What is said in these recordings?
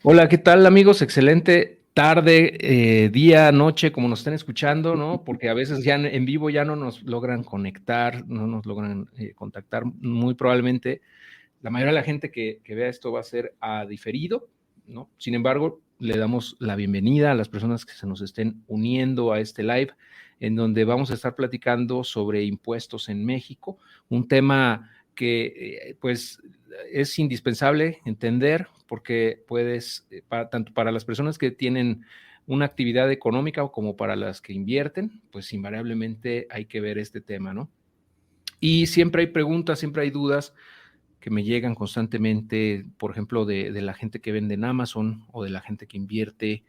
Hola, ¿qué tal amigos? Excelente tarde, día, noche, como nos estén escuchando, ¿no? Porque a veces ya en vivo ya no nos logran conectar, no nos logran contactar. Muy probablemente la mayoría de la gente que vea esto va a ser a diferido, ¿no? Sin embargo, le damos la bienvenida a las personas que se nos estén uniendo a este live, en donde vamos a estar platicando sobre impuestos en México, un tema que pues es indispensable entender porque puedes, tanto para las personas que tienen una actividad económica como para las que invierten, pues invariablemente hay que ver este tema, ¿no? Y siempre hay preguntas, siempre hay dudas que me llegan constantemente, por ejemplo, de la gente que vende en Amazon o de la gente que invierte,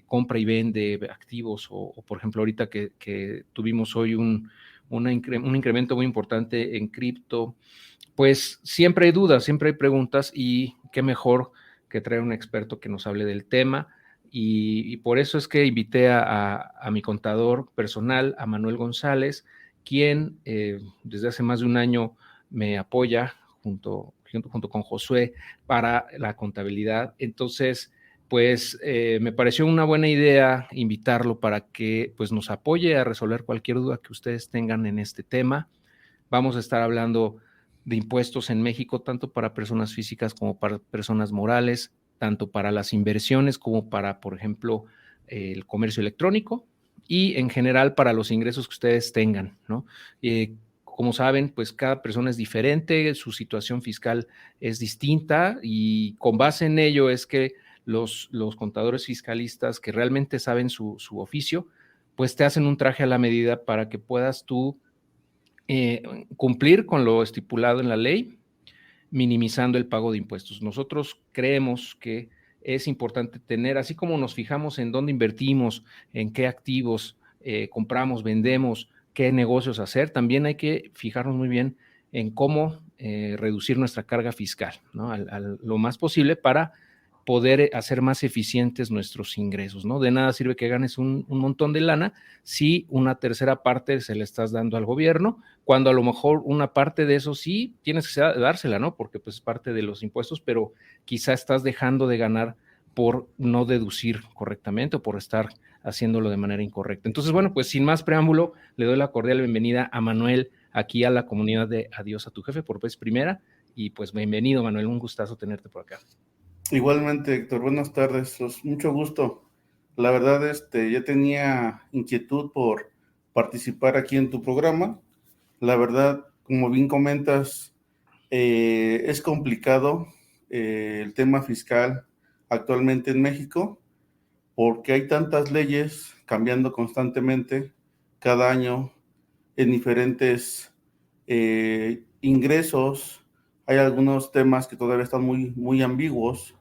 compra y vende activos, o por ejemplo, ahorita que tuvimos hoy un incremento muy importante en cripto, pues siempre hay dudas, siempre hay preguntas y qué mejor que traer un experto que nos hable del tema. Y por eso es que invité a mi contador personal, a Manuel González, quien desde hace más de un año me apoya junto con Josué para la contabilidad. Entonces, pues me pareció una buena idea invitarlo para que pues, nos apoye a resolver cualquier duda que ustedes tengan en este tema. Vamos a estar hablando de impuestos en México, tanto para personas físicas como para personas morales, tanto para las inversiones como para, por ejemplo, el comercio electrónico y en general para los ingresos que ustedes tengan, ¿no? Como saben, pues cada persona es diferente, su situación fiscal es distinta y con base en ello es que los contadores fiscalistas que realmente saben su oficio, pues te hacen un traje a la medida para que puedas tú cumplir con lo estipulado en la ley, minimizando el pago de impuestos. Nosotros creemos que es importante tener, así como nos fijamos en dónde invertimos, en qué activos compramos, vendemos, qué negocios hacer, también hay que fijarnos muy bien en cómo reducir nuestra carga fiscal, ¿no? Lo más posible para poder hacer más eficientes nuestros ingresos, ¿no? De nada sirve que ganes un montón de lana si una tercera parte se le estás dando al gobierno, cuando a lo mejor una parte de eso sí tienes que dársela, ¿no? Porque pues es parte de los impuestos, pero quizá estás dejando de ganar por no deducir correctamente o por estar haciéndolo de manera incorrecta. Entonces, bueno, pues sin más preámbulo, le doy la cordial bienvenida a Manuel aquí a la comunidad de Adiós a tu jefe por vez primera. Y pues bienvenido, Manuel, un gustazo tenerte por acá. Igualmente, Héctor, buenas tardes, pues, mucho gusto. La verdad, ya tenía inquietud por participar aquí en tu programa. La verdad, como bien comentas, es complicado el tema fiscal actualmente en México porque hay tantas leyes cambiando constantemente cada año en diferentes ingresos. Hay algunos temas que todavía están muy ambiguos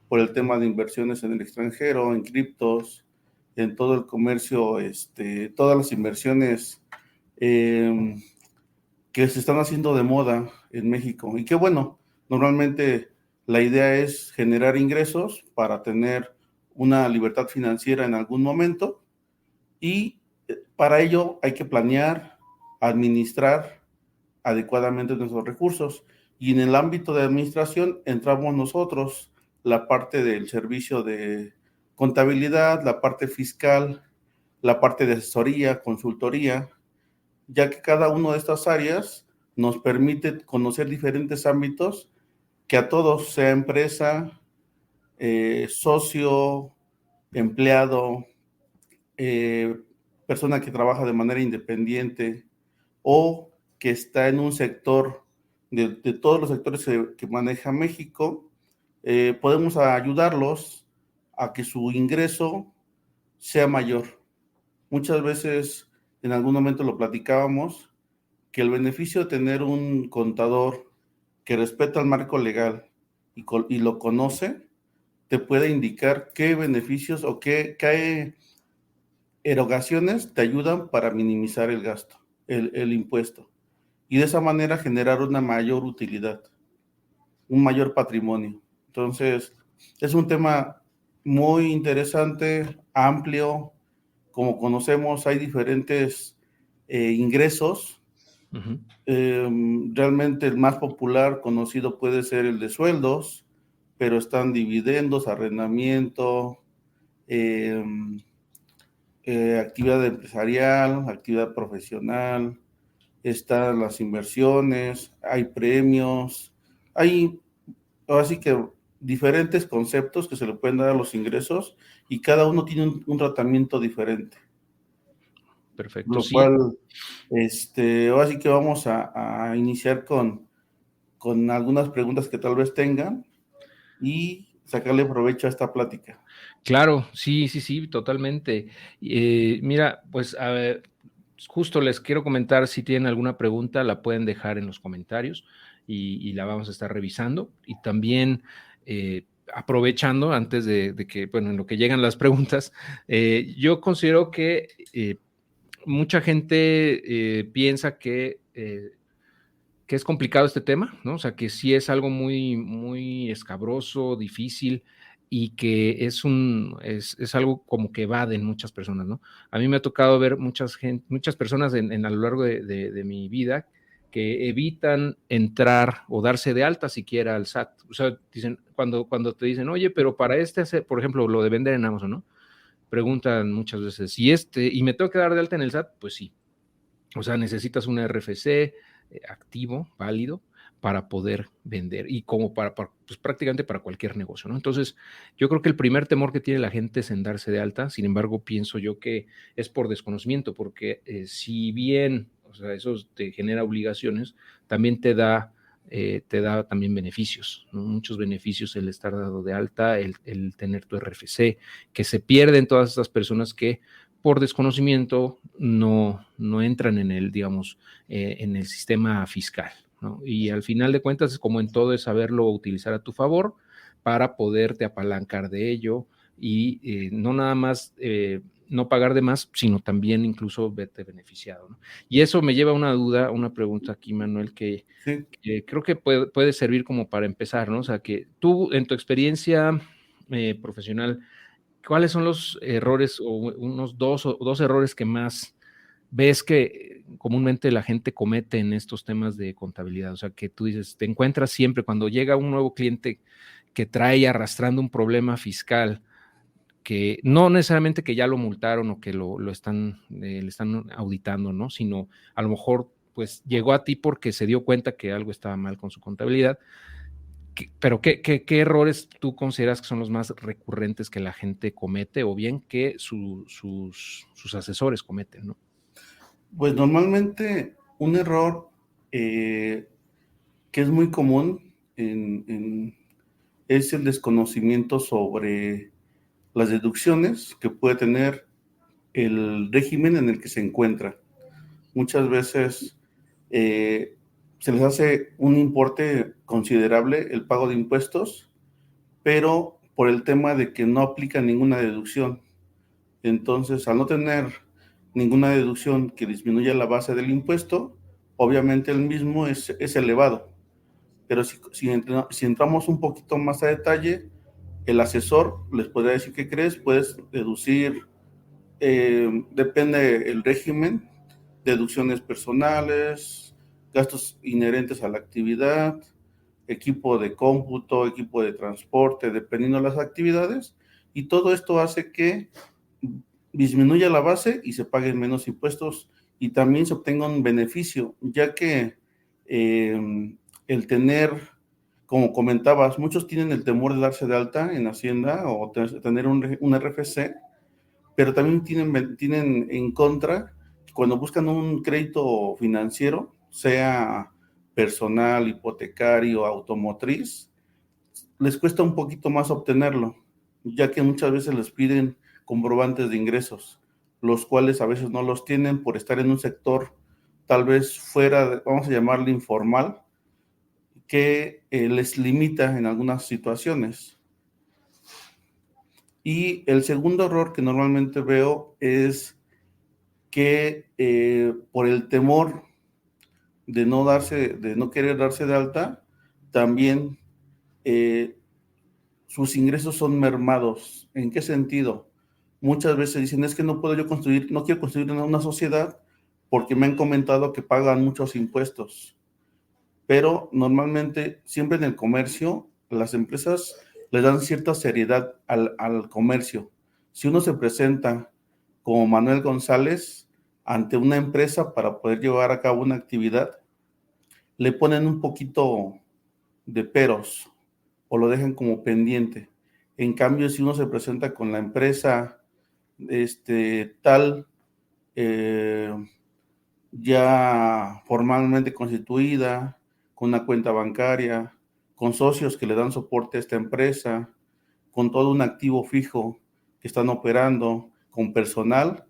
por el tema de inversiones en el extranjero, en criptos, en todo el comercio, todas las inversiones eh, que se están haciendo de moda en México. Y qué bueno, normalmente la idea es generar ingresos para tener una libertad financiera en algún momento y para ello hay que planear, administrar adecuadamente nuestros recursos. Y en el ámbito de administración entramos nosotros, la parte del servicio de contabilidad, la parte fiscal, la parte de asesoría, consultoría, ya que cada una de estas áreas nos permite conocer diferentes ámbitos que a todos, sea empresa, socio, empleado, eh, persona que trabaja de manera independiente o que está en un sector de todos los sectores que maneja México, podemos ayudarlos a que su ingreso sea mayor. Muchas veces, en algún momento lo platicábamos, que el beneficio de tener un contador que respeta el marco legal y lo conoce, te puede indicar qué beneficios o qué erogaciones te ayudan para minimizar el gasto, el impuesto, y de esa manera generar una mayor utilidad, un mayor patrimonio. Entonces, es un tema muy interesante, amplio. Como conocemos, hay diferentes ingresos. Realmente el más popular conocido puede ser el de sueldos, pero están dividendos, arrendamiento, actividad empresarial, actividad profesional, están las inversiones, hay premios, hay así que diferentes conceptos que se le pueden dar a los ingresos y cada uno tiene un tratamiento diferente. Perfecto, Lo sí. cual, ahora sí que vamos a iniciar con algunas preguntas que tal vez tengan y sacarle provecho a esta plática. Claro, sí, sí, sí, totalmente. Mira, pues a ver, justo les quiero comentar si tienen alguna pregunta, la pueden dejar en los comentarios y la vamos a estar revisando. Y también aprovechando, antes de que, bueno, en lo que llegan las preguntas, yo considero que mucha gente piensa que es complicado este tema, ¿no? O sea, que sí es algo muy, muy escabroso, difícil y que es algo como que evaden muchas personas, ¿no? A mí me ha tocado ver muchas personas a lo largo de mi vida que evitan entrar o darse de alta siquiera al SAT. O sea, dicen, cuando te dicen, oye, pero para por ejemplo, lo de vender en Amazon, ¿no? Preguntan muchas veces, y me tengo que dar de alta en el SAT? Pues sí. O sea, necesitas un RFC activo, válido, para poder vender y como pues prácticamente para cualquier negocio, ¿no? Entonces, yo creo que el primer temor que tiene la gente es en darse de alta. Sin embargo, pienso yo que es por desconocimiento, porque si bien, o sea, eso te genera obligaciones, también te da también beneficios, ¿no? Muchos beneficios el estar dado de alta, el tener tu RFC, que se pierden todas estas personas que por desconocimiento no entran en el, digamos, en el sistema fiscal, ¿no? Y al final de cuentas, como en todo, es saberlo utilizar a tu favor para poderte apalancar de ello y no nada más no pagar de más, sino también incluso verte beneficiado, ¿no? Y eso me lleva a una duda, una pregunta aquí, Manuel, Sí. que creo que puede servir como para empezar, ¿no? O sea, que tú, en tu experiencia profesional, ¿cuáles son los errores o unos dos errores que más ves que comúnmente la gente comete en estos temas de contabilidad? O sea, que tú dices, te encuentras siempre cuando llega un nuevo cliente que trae arrastrando un problema fiscal, que no necesariamente que ya lo multaron o que le están auditando, ¿no? Sino a lo mejor pues llegó a ti porque se dio cuenta que algo estaba mal con su contabilidad. Pero ¿qué errores tú consideras que son los más recurrentes que la gente comete o bien que sus asesores cometen, ¿no? Pues normalmente un error que es muy común es el desconocimiento sobre las deducciones que puede tener el régimen en el que se encuentra. Muchas veces se les hace un importe considerable el pago de impuestos, pero por el tema de que no aplica ninguna deducción. Entonces, al no tener ninguna deducción que disminuya la base del impuesto, obviamente el mismo es elevado. Pero si entramos un poquito más a detalle, el asesor les podría decir: ¿qué crees? Puedes deducir, depende del régimen, deducciones personales, gastos inherentes a la actividad, equipo de cómputo, equipo de transporte, dependiendo de las actividades, y todo esto hace que disminuya la base y se paguen menos impuestos y también se obtenga un beneficio, ya que el tener, como comentabas, muchos tienen el temor de darse de alta en Hacienda o tener un RFC, pero también tienen en contra cuando buscan un crédito financiero, sea personal, hipotecario, automotriz, les cuesta un poquito más obtenerlo, ya que muchas veces les piden comprobantes de ingresos, los cuales a veces no los tienen por estar en un sector tal vez fuera, vamos a llamarle informal, que les limita en algunas situaciones. Y el segundo error que normalmente veo es que por el temor de no querer darse de alta, también sus ingresos son mermados. ¿En qué sentido? Muchas veces dicen: es que no puedo yo construir, no quiero construir una sociedad porque me han comentado que pagan muchos impuestos. Pero normalmente, siempre en el comercio, las empresas le dan cierta seriedad al comercio. Si uno se presenta como Manuel González ante una empresa para poder llevar a cabo una actividad, le ponen un poquito de peros o lo dejan como pendiente. En cambio, si uno se presenta con la empresa tal, ya formalmente constituida, con una cuenta bancaria, con socios que le dan soporte a esta empresa, con todo un activo fijo que están operando, con personal,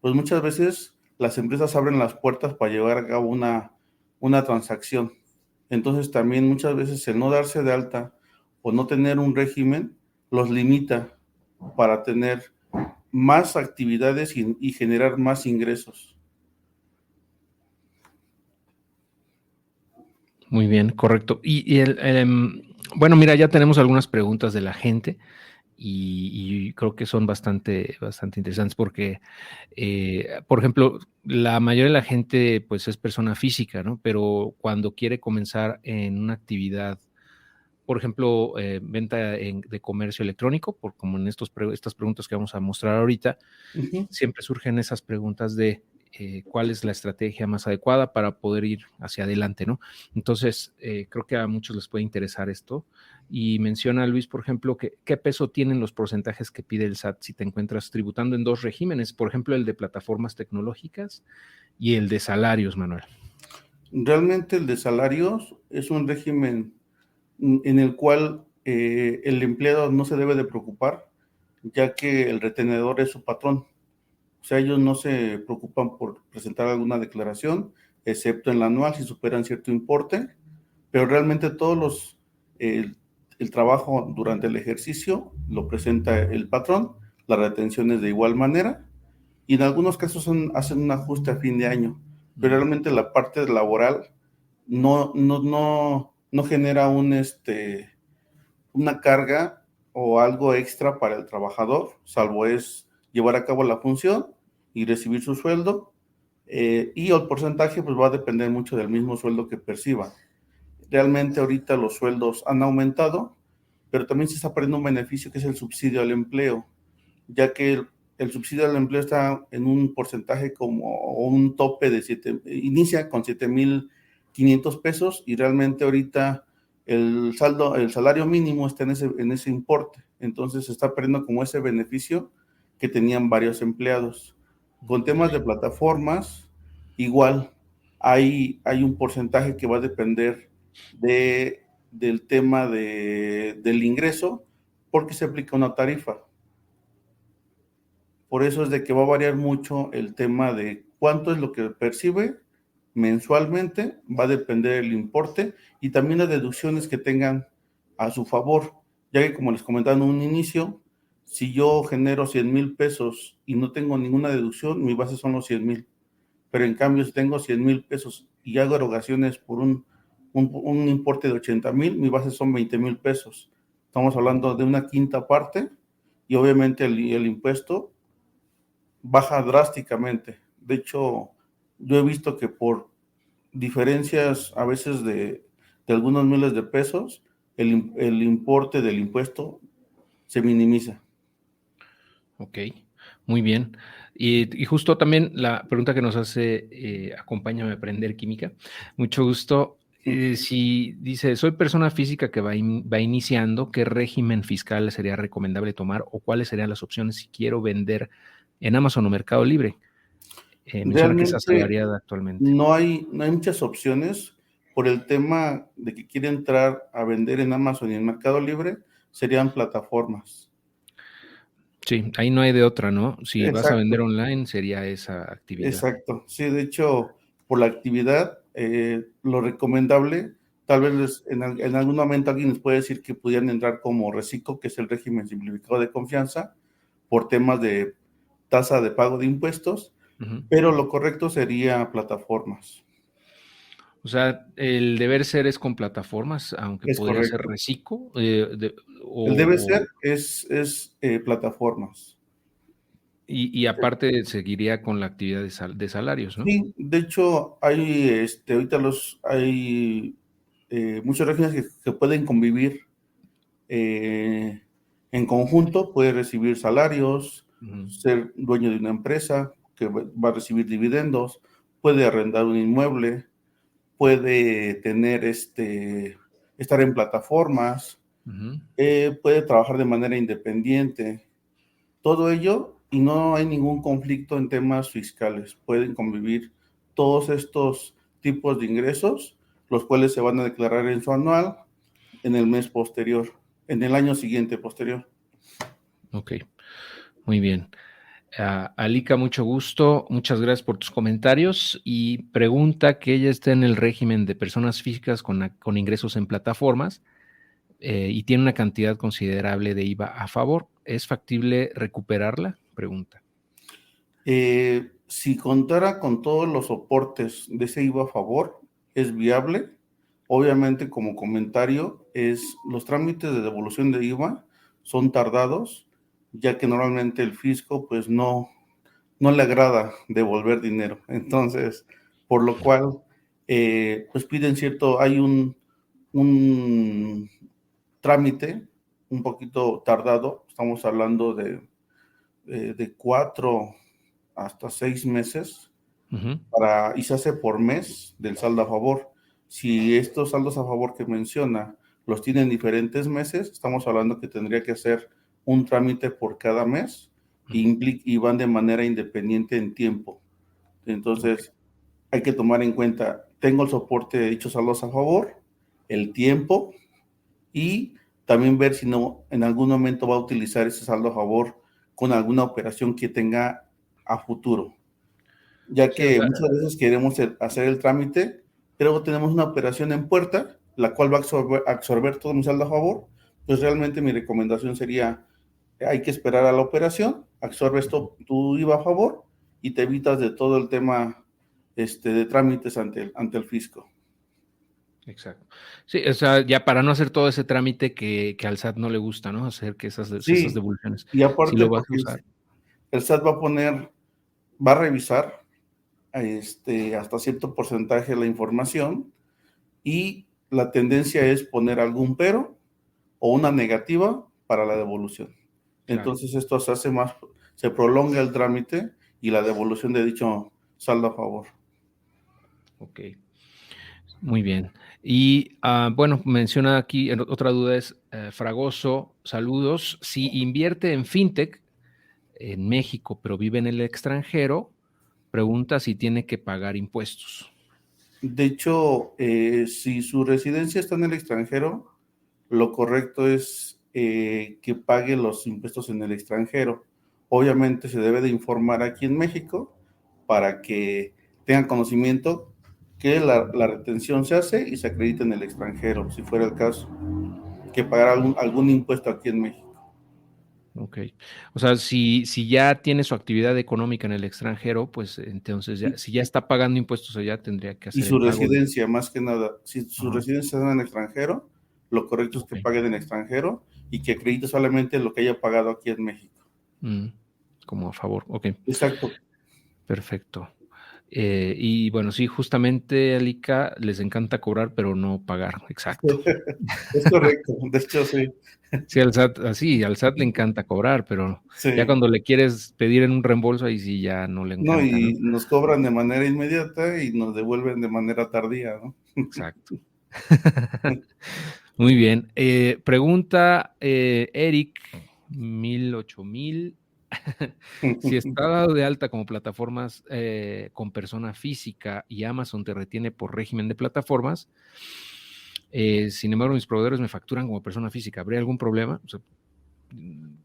pues muchas veces las empresas abren las puertas para llevar a cabo una transacción. Entonces también muchas veces el no darse de alta o no tener un régimen los limita para tener más actividades y generar más ingresos. Muy bien, correcto. Bueno, mira, ya tenemos algunas preguntas de la gente y creo que son bastante interesantes porque, por ejemplo, la mayoría de la gente pues es persona física, ¿no? Pero cuando quiere comenzar en una actividad, por ejemplo, venta de comercio electrónico, como en estas preguntas que vamos a mostrar ahorita, Uh-huh. siempre surgen esas preguntas de cuál es la estrategia más adecuada para poder ir hacia adelante, ¿no? Entonces, creo que a muchos les puede interesar esto. Y menciona Luis, por ejemplo, que qué peso tienen los porcentajes que pide el SAT si te encuentras tributando en dos regímenes, por ejemplo, el de plataformas tecnológicas y el de salarios, Manuel. Realmente el de salarios es un régimen en el cual el empleado no se debe de preocupar, ya que el retenedor es su patrón. O sea, ellos no se preocupan por presentar alguna declaración, excepto en la anual si superan cierto importe, pero realmente el trabajo durante el ejercicio lo presenta el patrón, las retenciones de igual manera, y en algunos casos hacen un ajuste a fin de año, pero realmente la parte laboral no genera una carga o algo extra para el trabajador, salvo es llevar a cabo la función y recibir su sueldo, y el porcentaje pues va a depender mucho del mismo sueldo que perciba. Realmente ahorita los sueldos han aumentado, pero también se está perdiendo un beneficio que es el subsidio al empleo, ya que el subsidio al empleo está en un porcentaje como un tope de inicia con 7,500 pesos y realmente ahorita el salario mínimo está en ese importe. Entonces se está perdiendo como ese beneficio que tenían varios empleados. Con temas de plataformas, igual hay un porcentaje que va a depender del tema del ingreso porque se aplica una tarifa. Por eso es de que va a variar mucho el tema de cuánto es lo que percibe mensualmente, va a depender el importe y también las deducciones que tengan a su favor, ya que como les comentaba en un inicio, si yo genero 100,000 pesos y no tengo ninguna deducción, mi base son los 100,000, pero en cambio si tengo 100,000 pesos y hago erogaciones por un importe de 80,000, mi base son 20,000 pesos. Estamos hablando de una quinta parte y obviamente el impuesto baja drásticamente. De hecho, yo he visto que por diferencias a veces de algunos miles de pesos, el importe del impuesto se minimiza. Ok, muy bien. Y justo también la pregunta que nos hace, acompáñame a aprender química. Mucho gusto. Si dice, soy persona física que va iniciando, ¿qué régimen fiscal sería recomendable tomar o cuáles serían las opciones si quiero vender en Amazon o Mercado Libre? Menciona que es Realmente asalariada actualmente. no hay muchas opciones por el tema de que quiere entrar a vender en Amazon y en Mercado Libre, serían plataformas. Sí, ahí no hay de otra, ¿no? Si vas a vender Exacto, online, sería esa actividad. exacto. Sí, de hecho, por la actividad, lo recomendable, tal vez en algún momento alguien les puede decir que pudieran entrar como reciclo, que es el régimen simplificado de confianza, por temas de tasa de pago de impuestos, Ujú. pero lo correcto sería plataformas. O sea, el deber ser es con plataformas, aunque Es podría ser correcto. reciclo, El debe ser o, es plataformas. y aparte seguiría con la actividad de salarios, ¿no? Sí, de hecho, ahorita hay muchos regímenes que pueden convivir en conjunto, puede recibir salarios, Ujú. ser dueño de una empresa que va a recibir dividendos, puede arrendar un inmueble, puede tener estar en plataformas, Ujú. puede trabajar de manera independiente, todo ello, y no hay ningún conflicto en temas fiscales. Pueden convivir todos estos tipos de ingresos, los cuales se van a declarar en su anual en el mes posterior, en el año siguiente posterior. Ok, muy bien. Alika, mucho gusto, muchas gracias por tus comentarios y pregunta que ella está en el régimen de personas físicas con ingresos en plataformas y tiene una cantidad considerable de IVA a favor. ¿Es factible recuperarla? Pregunta. Si contara con todos los soportes de ese IVA a favor, es viable. Obviamente, como comentario, los trámites de devolución de IVA son tardados, ya que normalmente el fisco pues no le agrada devolver dinero. Entonces, por lo cual, pues piden hay un trámite un poquito tardado, estamos hablando de 4 hasta 6 meses, Ujú. y se hace por mes del saldo a favor. Si estos saldos a favor que menciona los tienen diferentes meses, estamos hablando que tendría que hacer un trámite por cada mes y van de manera independiente en tiempo. Ok. Entonces, hay que tomar en cuenta, tengo el soporte de dichos saldos a favor, el tiempo y también ver si no en algún momento va a utilizar ese saldo a favor con alguna operación que tenga a futuro, ya Sí, o que sea, muchas veces queremos hacer el trámite, pero tenemos una operación en puerta, la cual va a absorber todo mi saldo a favor. Pues realmente mi recomendación sería, hay que esperar a la operación, absorbes tu IVA a favor y te evitas de todo el tema de trámites ante el fisco. exacto. Sí, o sea, ya para no hacer todo ese trámite que al SAT no le gusta, ¿no? Hacer que esas Sí, devoluciones. y Si aparte lo vas a porque usar. el SAT va a revisar hasta cierto porcentaje la información y la tendencia es poner algún pero o una negativa para la devolución. Claro. Entonces esto se prolonga el trámite y la devolución de dicho saldo a favor. Ok. Muy bien. Y bueno, menciona aquí, otra duda es, Fragoso, saludos. Si invierte en fintech en México, pero vive en el extranjero, pregunta si tiene que pagar impuestos. De hecho, si su residencia está en el extranjero, lo correcto es que pague los impuestos en el extranjero. Obviamente se debe de informar aquí en México para que tengan conocimiento que la retención se hace y se acredita en el extranjero, si fuera el caso, que pagar algún impuesto aquí en México. Ok. O sea, si ya tiene su actividad económica en el extranjero, pues entonces ya, Y, si ya está pagando impuestos allá, tendría que y hacer su el pago de. residencia, más que nada, si su Ajá. residencia está en el extranjero, lo correcto es Ok. que paguen en el extranjero y que acredite solamente lo que haya pagado aquí en México. Mm, como a favor. Ok. Exacto. Perfecto. Y bueno, sí, justamente, Alica, les encanta cobrar, pero no pagar. Exacto. Es correcto, de hecho sí. Sí, al SAT, así, al SAT le encanta cobrar, pero ya Sí. cuando le quieres pedir en un reembolso, ahí sí ya no le No, encanta, ¿no? y nos cobran de manera inmediata y nos devuelven de manera tardía, ¿no? Exacto. Muy bien. Pregunta Eric, 1008,000. Si está dado de alta como plataformas con persona física y Amazon te retiene por régimen de plataformas, sin embargo, mis proveedores me facturan como persona física, ¿habría algún problema? O sea,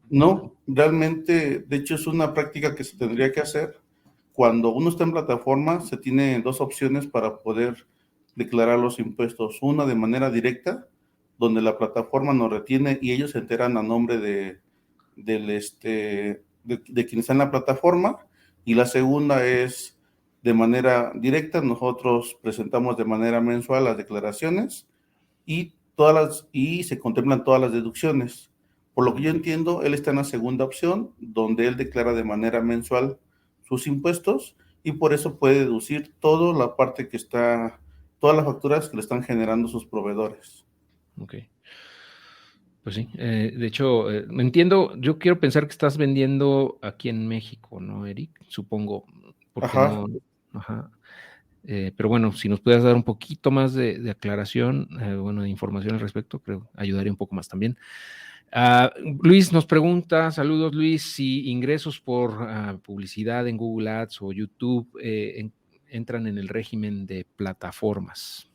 No, realmente, de hecho es una práctica que se tendría que hacer. Cuando uno está en plataforma, se tiene dos opciones para poder declarar los impuestos. Una de manera directa, donde la plataforma nos retiene y ellos se enteran a nombre de quien está en la plataforma. Y la segunda es de manera directa, nosotros presentamos de manera mensual las declaraciones y se contemplan todas las deducciones. Por lo que yo ok, entiendo, él está en la segunda opción, donde él declara de manera mensual sus impuestos y por eso puede deducir toda la parte todas las facturas que le están generando sus proveedores. ok. Pues sí, de hecho, entiendo, yo quiero pensar que estás vendiendo aquí en México, ¿no, Eric? Supongo, porque Ajá. no, ajá. Pero bueno, si nos puedes dar un poquito más de aclaración, bueno, de información al respecto, creo ayudaría un poco más también. Luis nos pregunta, saludos Luis, si ingresos por publicidad en Google Ads o YouTube entran en el régimen de plataformas.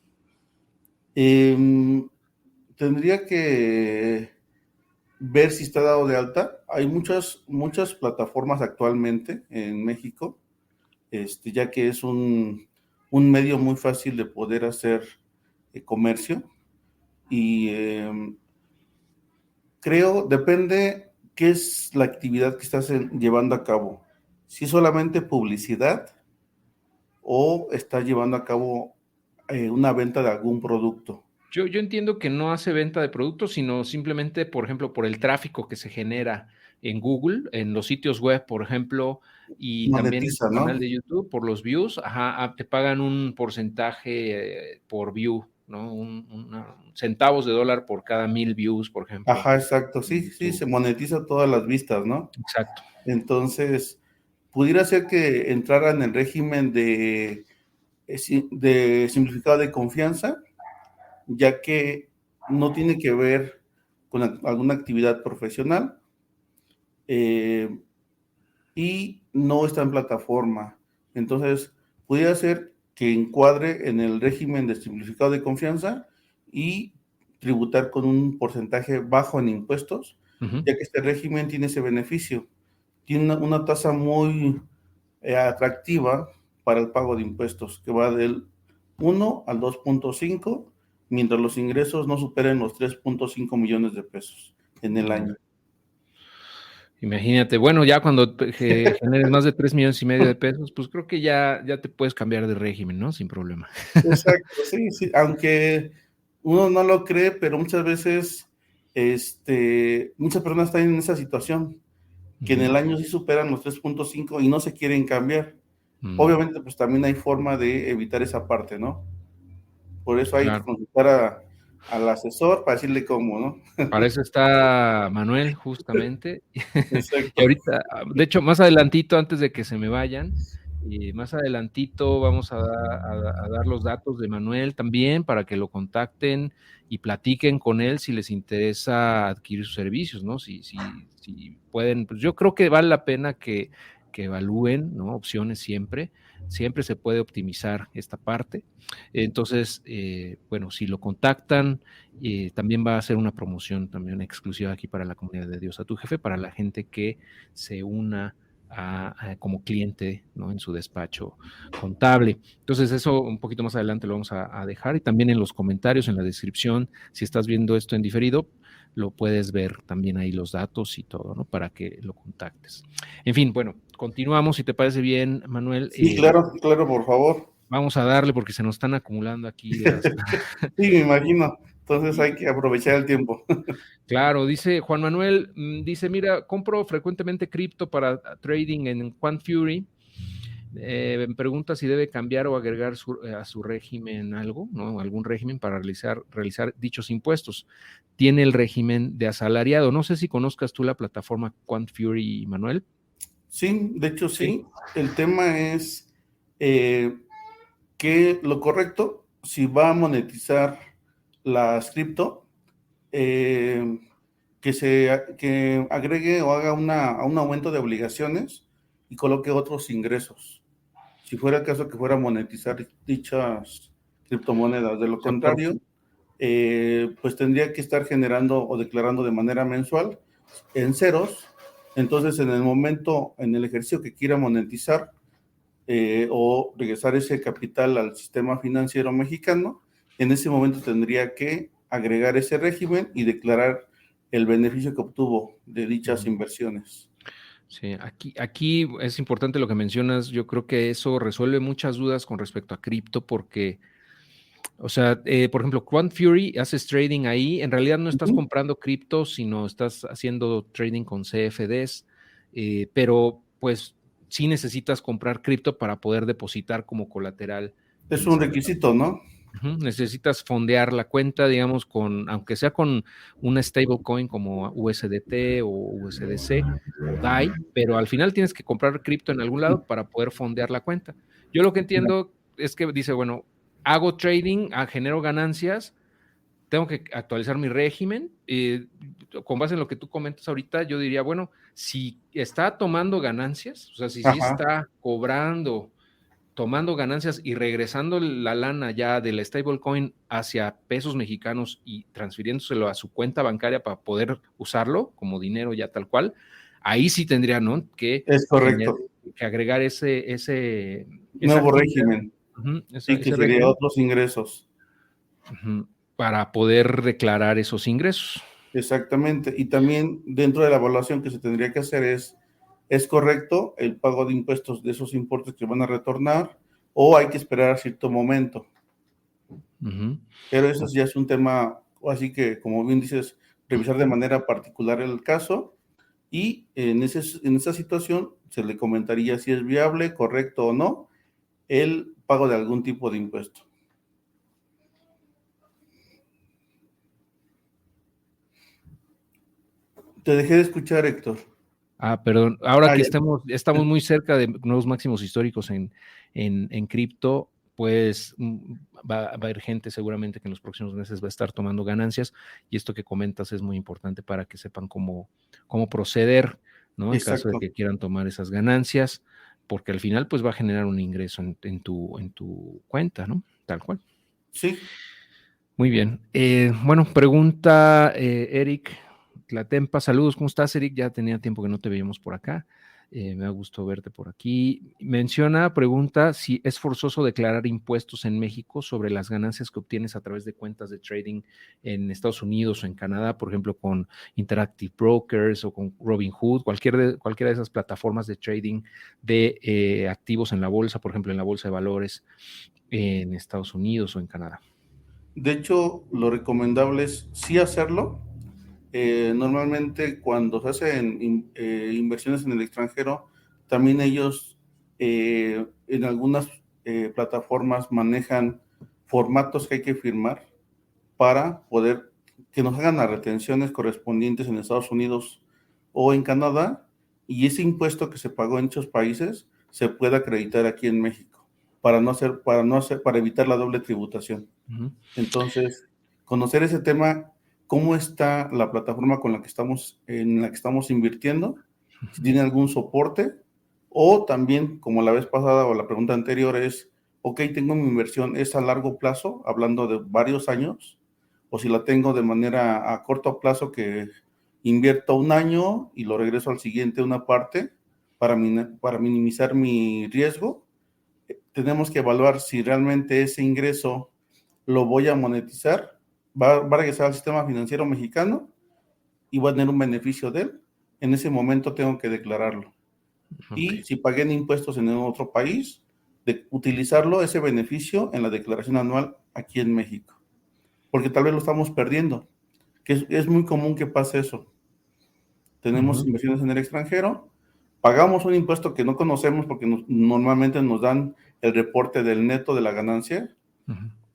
Em, Tendría que ver si está dado de alta. Hay muchas plataformas actualmente en México, ya que es un medio muy fácil de poder hacer comercio. Y creo, depende qué es la actividad que estás llevando a cabo. Si es solamente publicidad o estás llevando a cabo una venta de algún producto. Yo entiendo que no hace venta de productos, sino simplemente, por ejemplo, por el tráfico que se genera en Google, en los sitios web, por ejemplo, y también en tu Monetiza, canal ¿no? de YouTube, por los views, ajá, te pagan un porcentaje por view, ¿no? Centavos de dólar por cada 1000 views, por ejemplo, Ajá, exacto. Sí, en sí, YouTube. se monetiza todas las vistas, ¿no? Exacto. Entonces, pudiera ser que entrara en el régimen de simplificado de confianza, ya que no tiene que ver con alguna actividad profesional eh, y no está en plataforma. Entonces, pudiera ser que encuadre en el régimen de simplificado de confianza y tributar con un porcentaje bajo en impuestos, Ujú. ya que este régimen tiene ese beneficio. Tiene una tasa muy atractiva para el pago de impuestos, que va del 1 al 2.5, mientras los ingresos no superen los 3.5 millones de pesos en el año. Imagínate, bueno, ya cuando generes más de 3,5 millones de pesos, pues creo que ya te puedes cambiar de régimen, ¿no? Sin problema. Exacto, sí, sí, aunque uno no lo cree, pero muchas veces, muchas personas están en esa situación, que en Ujú. el año sí superan los 3.5 y no se quieren cambiar. Mm, Obviamente, pues también hay forma de evitar esa parte, ¿no? Por eso hay que claro. consultar al asesor para decirle cómo, ¿no? Para eso está Manuel, justamente. Y Exacto. ahorita, de hecho, más adelantito, antes de que se me vayan, más adelantito vamos a dar los datos de Manuel también para que lo contacten y platiquen con él si les interesa adquirir sus servicios, ¿no? Si pueden, pues yo creo que vale la pena que evalúen, ¿no? Opciones siempre. Siempre se puede optimizar esta parte. Entonces, bueno, si lo contactan, también va a ser una promoción también exclusiva aquí para la comunidad de Dios a tu jefe, para la gente que se una como cliente, ¿no? En su despacho contable. Entonces, eso un poquito más adelante lo vamos a dejar y también en los comentarios, en la descripción, si estás viendo esto en diferido, lo puedes ver también ahí los datos y todo, ¿no? Para que lo contactes. En fin, bueno, continuamos, si te parece bien, Manuel. Sí, claro, claro, por favor. Vamos a darle porque se nos están acumulando aquí las... Sí, me imagino. Entonces hay y, que aprovechar el tiempo. Claro, dice Juan Manuel, dice, mira, compro frecuentemente cripto para trading en Quant Fury. Me pregunta si debe cambiar o agregar a su régimen algo, ¿no? Algún régimen para realizar dichos impuestos. Tiene el régimen de asalariado. No sé si conozcas tú la plataforma Quant Fury, Manuel. Sí, de hecho Sí. sí. El tema es eh, que lo correcto, si va a monetizar las cripto, eh, que agregue o haga un aumento de obligaciones y coloque otros ingresos. Si fuera el caso que fuera a monetizar dichas criptomonedas. De lo O sea, por, contrario, pues tendría que estar generando o declarando de manera mensual en ceros. Entonces, en el momento, en el ejercicio que quiera monetizar o regresar ese capital al sistema financiero mexicano, en ese momento tendría que agregar ese régimen y declarar el beneficio que obtuvo de dichas inversiones. Sí, aquí es importante lo que mencionas. Yo creo que eso resuelve muchas dudas con respecto a cripto porque, o sea, por ejemplo, Quant Fury, haces trading ahí, en realidad no Uh estás -huh. comprando cripto, sino estás haciendo trading con CFDs, pero pues sí necesitas comprar cripto para poder depositar como colateral Es en un esa requisito, plataforma. ¿no? Necesitas fondear la cuenta, digamos, aunque sea con una stablecoin como USDT o USDC o DAI, pero al final tienes que comprar cripto en algún lado para poder fondear la cuenta. Yo lo que entiendo es que dice, bueno, hago trading, genero ganancias, tengo que actualizar mi régimen. Con base en lo que tú comentas ahorita, yo diría, bueno, si está tomando ganancias, o sea, si sí Ajá. está cobrando, tomando ganancias y regresando la lana ya del stablecoin hacia pesos mexicanos y transfiriéndoselo a su cuenta bancaria para poder usarlo como dinero ya tal cual, ahí sí tendría, ¿no?, que Es correcto. agregar esa Nuevo actividad, régimen. Sí, que ese sería régimen, otros ingresos. para poder declarar esos ingresos. Exactamente. Y también dentro de la evaluación que se tendría que hacer ¿es correcto el pago de impuestos de esos importes que van a retornar o hay que esperar a cierto momento? Pero eso ya es un tema, así que, como bien dices, revisar de manera particular el caso y en esa situación se le comentaría si es viable, correcto o no el pago de algún tipo de impuesto. Te dejé de escuchar, Héctor. Perdón. Ahora que Ya. estamos muy cerca de nuevos máximos históricos en cripto, pues va a haber gente seguramente que en los próximos meses va a estar tomando ganancias, y esto que comentas es muy importante para que sepan cómo proceder, ¿no? En caso de Exacto. que quieran tomar esas ganancias, porque al final pues va a generar un ingreso en tu cuenta, ¿no? Tal cual. Sí. Muy bien. Bueno, pregunta Eric Tlatempa. Saludos, ¿cómo estás, Eric? Ya tenía tiempo que no te veíamos por acá. Me da gusto verte por aquí. Pregunta si es forzoso declarar impuestos en México sobre las ganancias que obtienes a través de cuentas de trading en Estados Unidos o en Canadá, por ejemplo, con Interactive Brokers o con Robinhood, cualquiera de esas plataformas de trading de activos en la bolsa, por ejemplo, en la bolsa de valores en Estados Unidos o en Canadá. De hecho, lo recomendable es sí hacerlo. Normalmente cuando se hacen inversiones en el extranjero, también ellos en algunas plataformas manejan formatos que hay que firmar para poder que nos hagan las retenciones correspondientes en Estados Unidos o en Canadá, y ese impuesto que se pagó en esos países se puede acreditar aquí en México para evitar la doble tributación. Uh-huh. Entonces, conocer ese tema, cómo está la plataforma en la que estamos invirtiendo, si tiene algún soporte, o también, como la vez pasada o la pregunta anterior es, ok, tengo mi inversión, ¿es a largo plazo, hablando de varios años? O si la tengo de manera a corto plazo, que invierto un año y lo regreso al siguiente una parte para minimizar mi riesgo. Tenemos que evaluar si realmente ese ingreso lo voy a monetizar, va a regresar al sistema financiero mexicano y va a tener un beneficio de él. En ese momento tengo que declararlo. Okay. Y si pagué en impuestos en otro país, de utilizarlo, ese beneficio, en la declaración anual aquí en México. Porque tal vez lo estamos perdiendo, que es muy común que pase eso. Tenemos inversiones en el extranjero, pagamos un impuesto que no conocemos porque normalmente nos dan el reporte del neto de la ganancia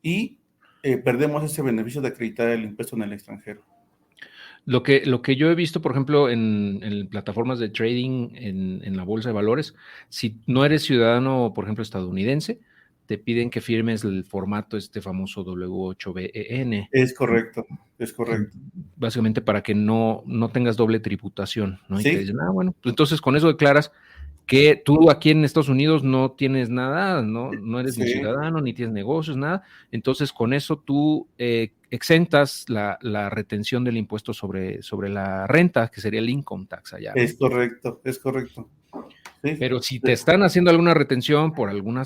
y perdemos ese beneficio de acreditar el impuesto en el extranjero. Lo que yo he visto, por ejemplo, en plataformas de trading en la bolsa de valores, si no eres ciudadano, por ejemplo, estadounidense, te piden que firmes el formato famoso W8BEN. Es correcto, es correcto. Básicamente para que no tengas doble tributación, ¿no? Y te Sí, dicen, bueno, pues entonces con eso declaras que tú aquí en Estados Unidos no tienes nada, no eres ni sí, ciudadano, ni tienes negocios, nada. Entonces, con eso tú exentas la retención del impuesto sobre la renta, que sería el income tax allá, ¿no? es correcto, es correcto. Sí, Pero si te están haciendo alguna retención por alguna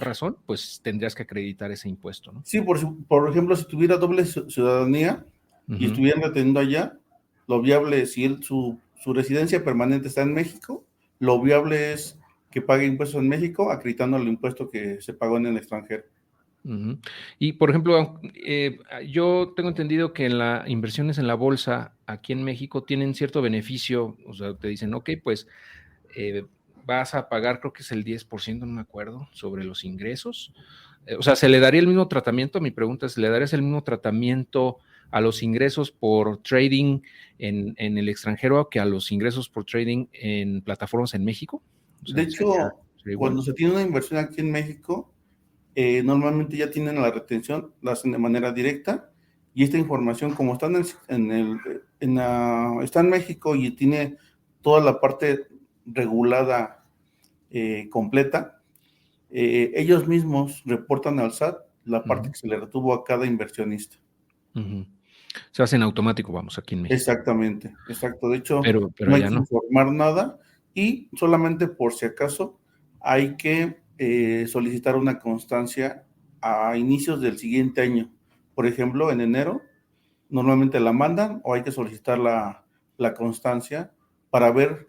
razón, pues tendrías que acreditar ese impuesto, ¿no? sí, por ejemplo, si tuviera doble ciudadanía y Uh-huh. estuvieran reteniendo allá, lo viable, si su residencia permanente está en México, lo viable es que pague impuestos en México, acreditando el impuesto que se pagó en el extranjero. Uh-huh. Y por ejemplo, yo tengo entendido que en las inversiones en la bolsa aquí en México tienen cierto beneficio, o sea, te dicen, ok, pues vas a pagar, creo que es el 10%, no me acuerdo, sobre los ingresos, O sea, ¿se le daría el mismo tratamiento? Mi pregunta es, ¿le darías el mismo tratamiento a los ingresos por trading en el extranjero que a los ingresos por trading en plataformas en México? O De sea, hecho, ¿sería igual? cuando se tiene una inversión aquí en México, normalmente ya tienen la retención, la hacen de manera directa, y esta información, como está está en México y tiene toda la parte regulada completa, ellos mismos reportan al SAT la parte que se le retuvo a cada inversionista. Uh-huh. Se hace en automático, vamos, aquí en México. Exactamente, exacto. De hecho, Pero no hay allá que no. informar nada y solamente por si acaso hay que solicitar una constancia a inicios del siguiente año. Por ejemplo, en enero normalmente la mandan o hay que solicitar la constancia para ver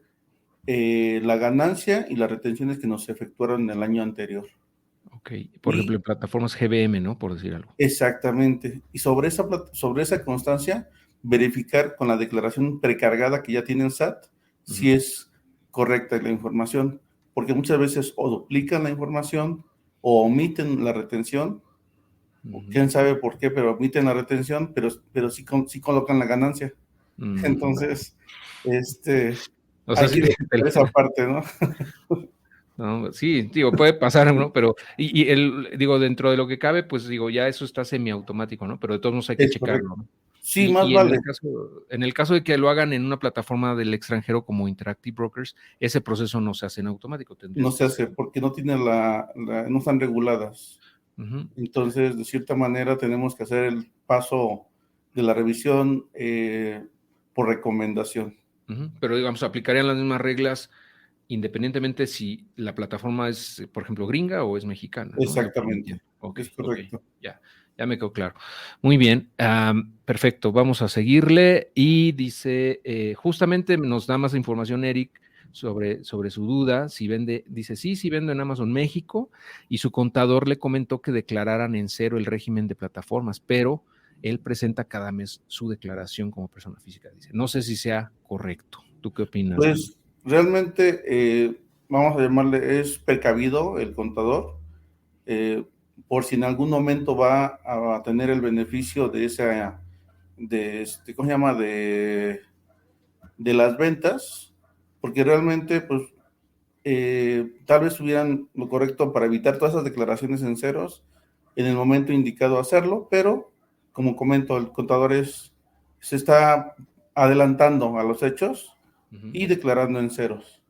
la ganancia y las retenciones que nos efectuaron en el año anterior. Ok, por ejemplo, Y en plataformas GBM, ¿no? Por decir algo. exactamente. Y sobre esa constancia, verificar con la declaración precargada que ya tiene el SAT Uh-huh. si es correcta la información, porque muchas veces o duplican la información o omiten la retención, o Uh-huh. quién sabe por qué, pero omiten la retención, pero sí, sí colocan la ganancia. Entonces, O sea, hay sí, que verificar esa parte, ¿no? no, sí, digo, puede pasar, ¿no? Pero, digo, dentro de lo que cabe, pues digo, ya eso está semiautomático, ¿no? Pero de todos modos hay que Es correcto. checarlo, ¿no? Sí, más Y vale. en el caso de que lo hagan en una plataforma del extranjero como Interactive Brokers, ese proceso no se hace en automático, No tendrías que se hace hacer. porque no tiene no están reguladas. Uh-huh. Entonces, de cierta manera, tenemos que hacer el paso de la revisión por recomendación. Uh-huh. Pero digamos, aplicarían las mismas reglas independientemente si la plataforma es, por ejemplo, gringa o es mexicana, ¿no? Es lo que yo Exactamente, entiendo. Ok, es ok, correcto. ya me quedó claro. Muy bien, perfecto, vamos a seguirle y dice, justamente nos da más información Eric sobre su duda, si vende, dice, sí vendo en Amazon México y su contador le comentó que declararan en cero el régimen de plataformas, pero él presenta cada mes su declaración como persona física, dice. No sé si sea correcto. ¿Tú qué opinas? Pues realmente, vamos a llamarle, es precavido el contador, eh, por si en algún momento va a tener el beneficio de esa, ¿cómo se llama? De las ventas, porque realmente, pues, tal vez tuvieran lo correcto para evitar todas esas declaraciones en ceros en el momento indicado hacerlo, pero como comento, el contador se está adelantando a los hechos Uh-huh. y declarando en ceros.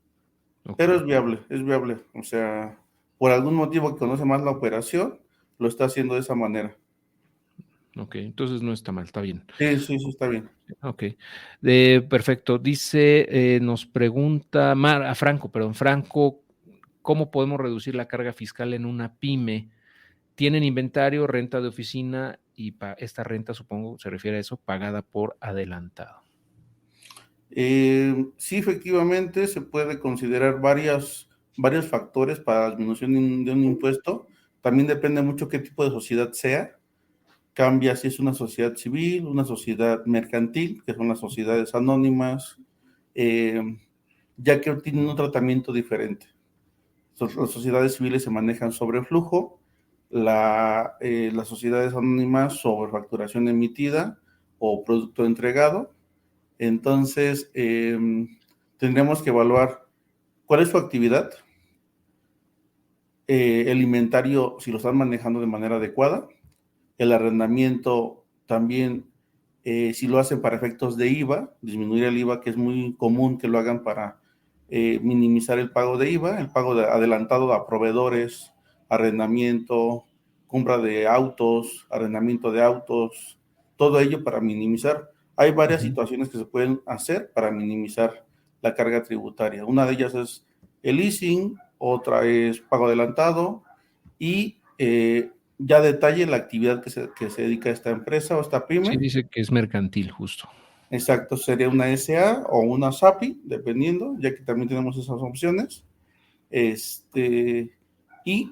Ok. Pero es viable. O sea, por algún motivo que conoce más la operación, lo está haciendo de esa manera. Ok, entonces no está mal, está bien. Sí, sí, sí, está bien. Ok, perfecto. Dice, nos pregunta a Franco, perdón, Franco, ¿cómo podemos reducir la carga fiscal en una pyme? Tienen inventario, renta de oficina y esta renta, supongo, se refiere a eso, pagada por adelantado. Sí, efectivamente, se puede considerar varios factores para la disminución de un impuesto. También depende mucho qué tipo de sociedad sea. Cambia si es una sociedad civil, una sociedad mercantil, que son las sociedades anónimas, eh, ya que tienen un tratamiento diferente. Las sociedades civiles se manejan sobre flujo, las sociedades anónimas sobre facturación emitida o producto entregado. Entonces, tendremos que evaluar cuál es su actividad, el inventario, si lo están manejando de manera adecuada, el arrendamiento también, si lo hacen para efectos de IVA, disminuir el IVA, que es muy común que lo hagan para minimizar el pago de IVA, el pago adelantado a proveedores, arrendamiento, compra de autos, arrendamiento de autos, todo ello para minimizar. Hay varias Uh-huh. situaciones que se pueden hacer para minimizar la carga tributaria. Una de ellas es el leasing, otra es pago adelantado y ya detalle la actividad que se dedica a esta empresa o esta Sí, pyme. dice que es mercantil, justo. Exacto, sería una SA o una SAPI, dependiendo, ya que también tenemos esas opciones. Y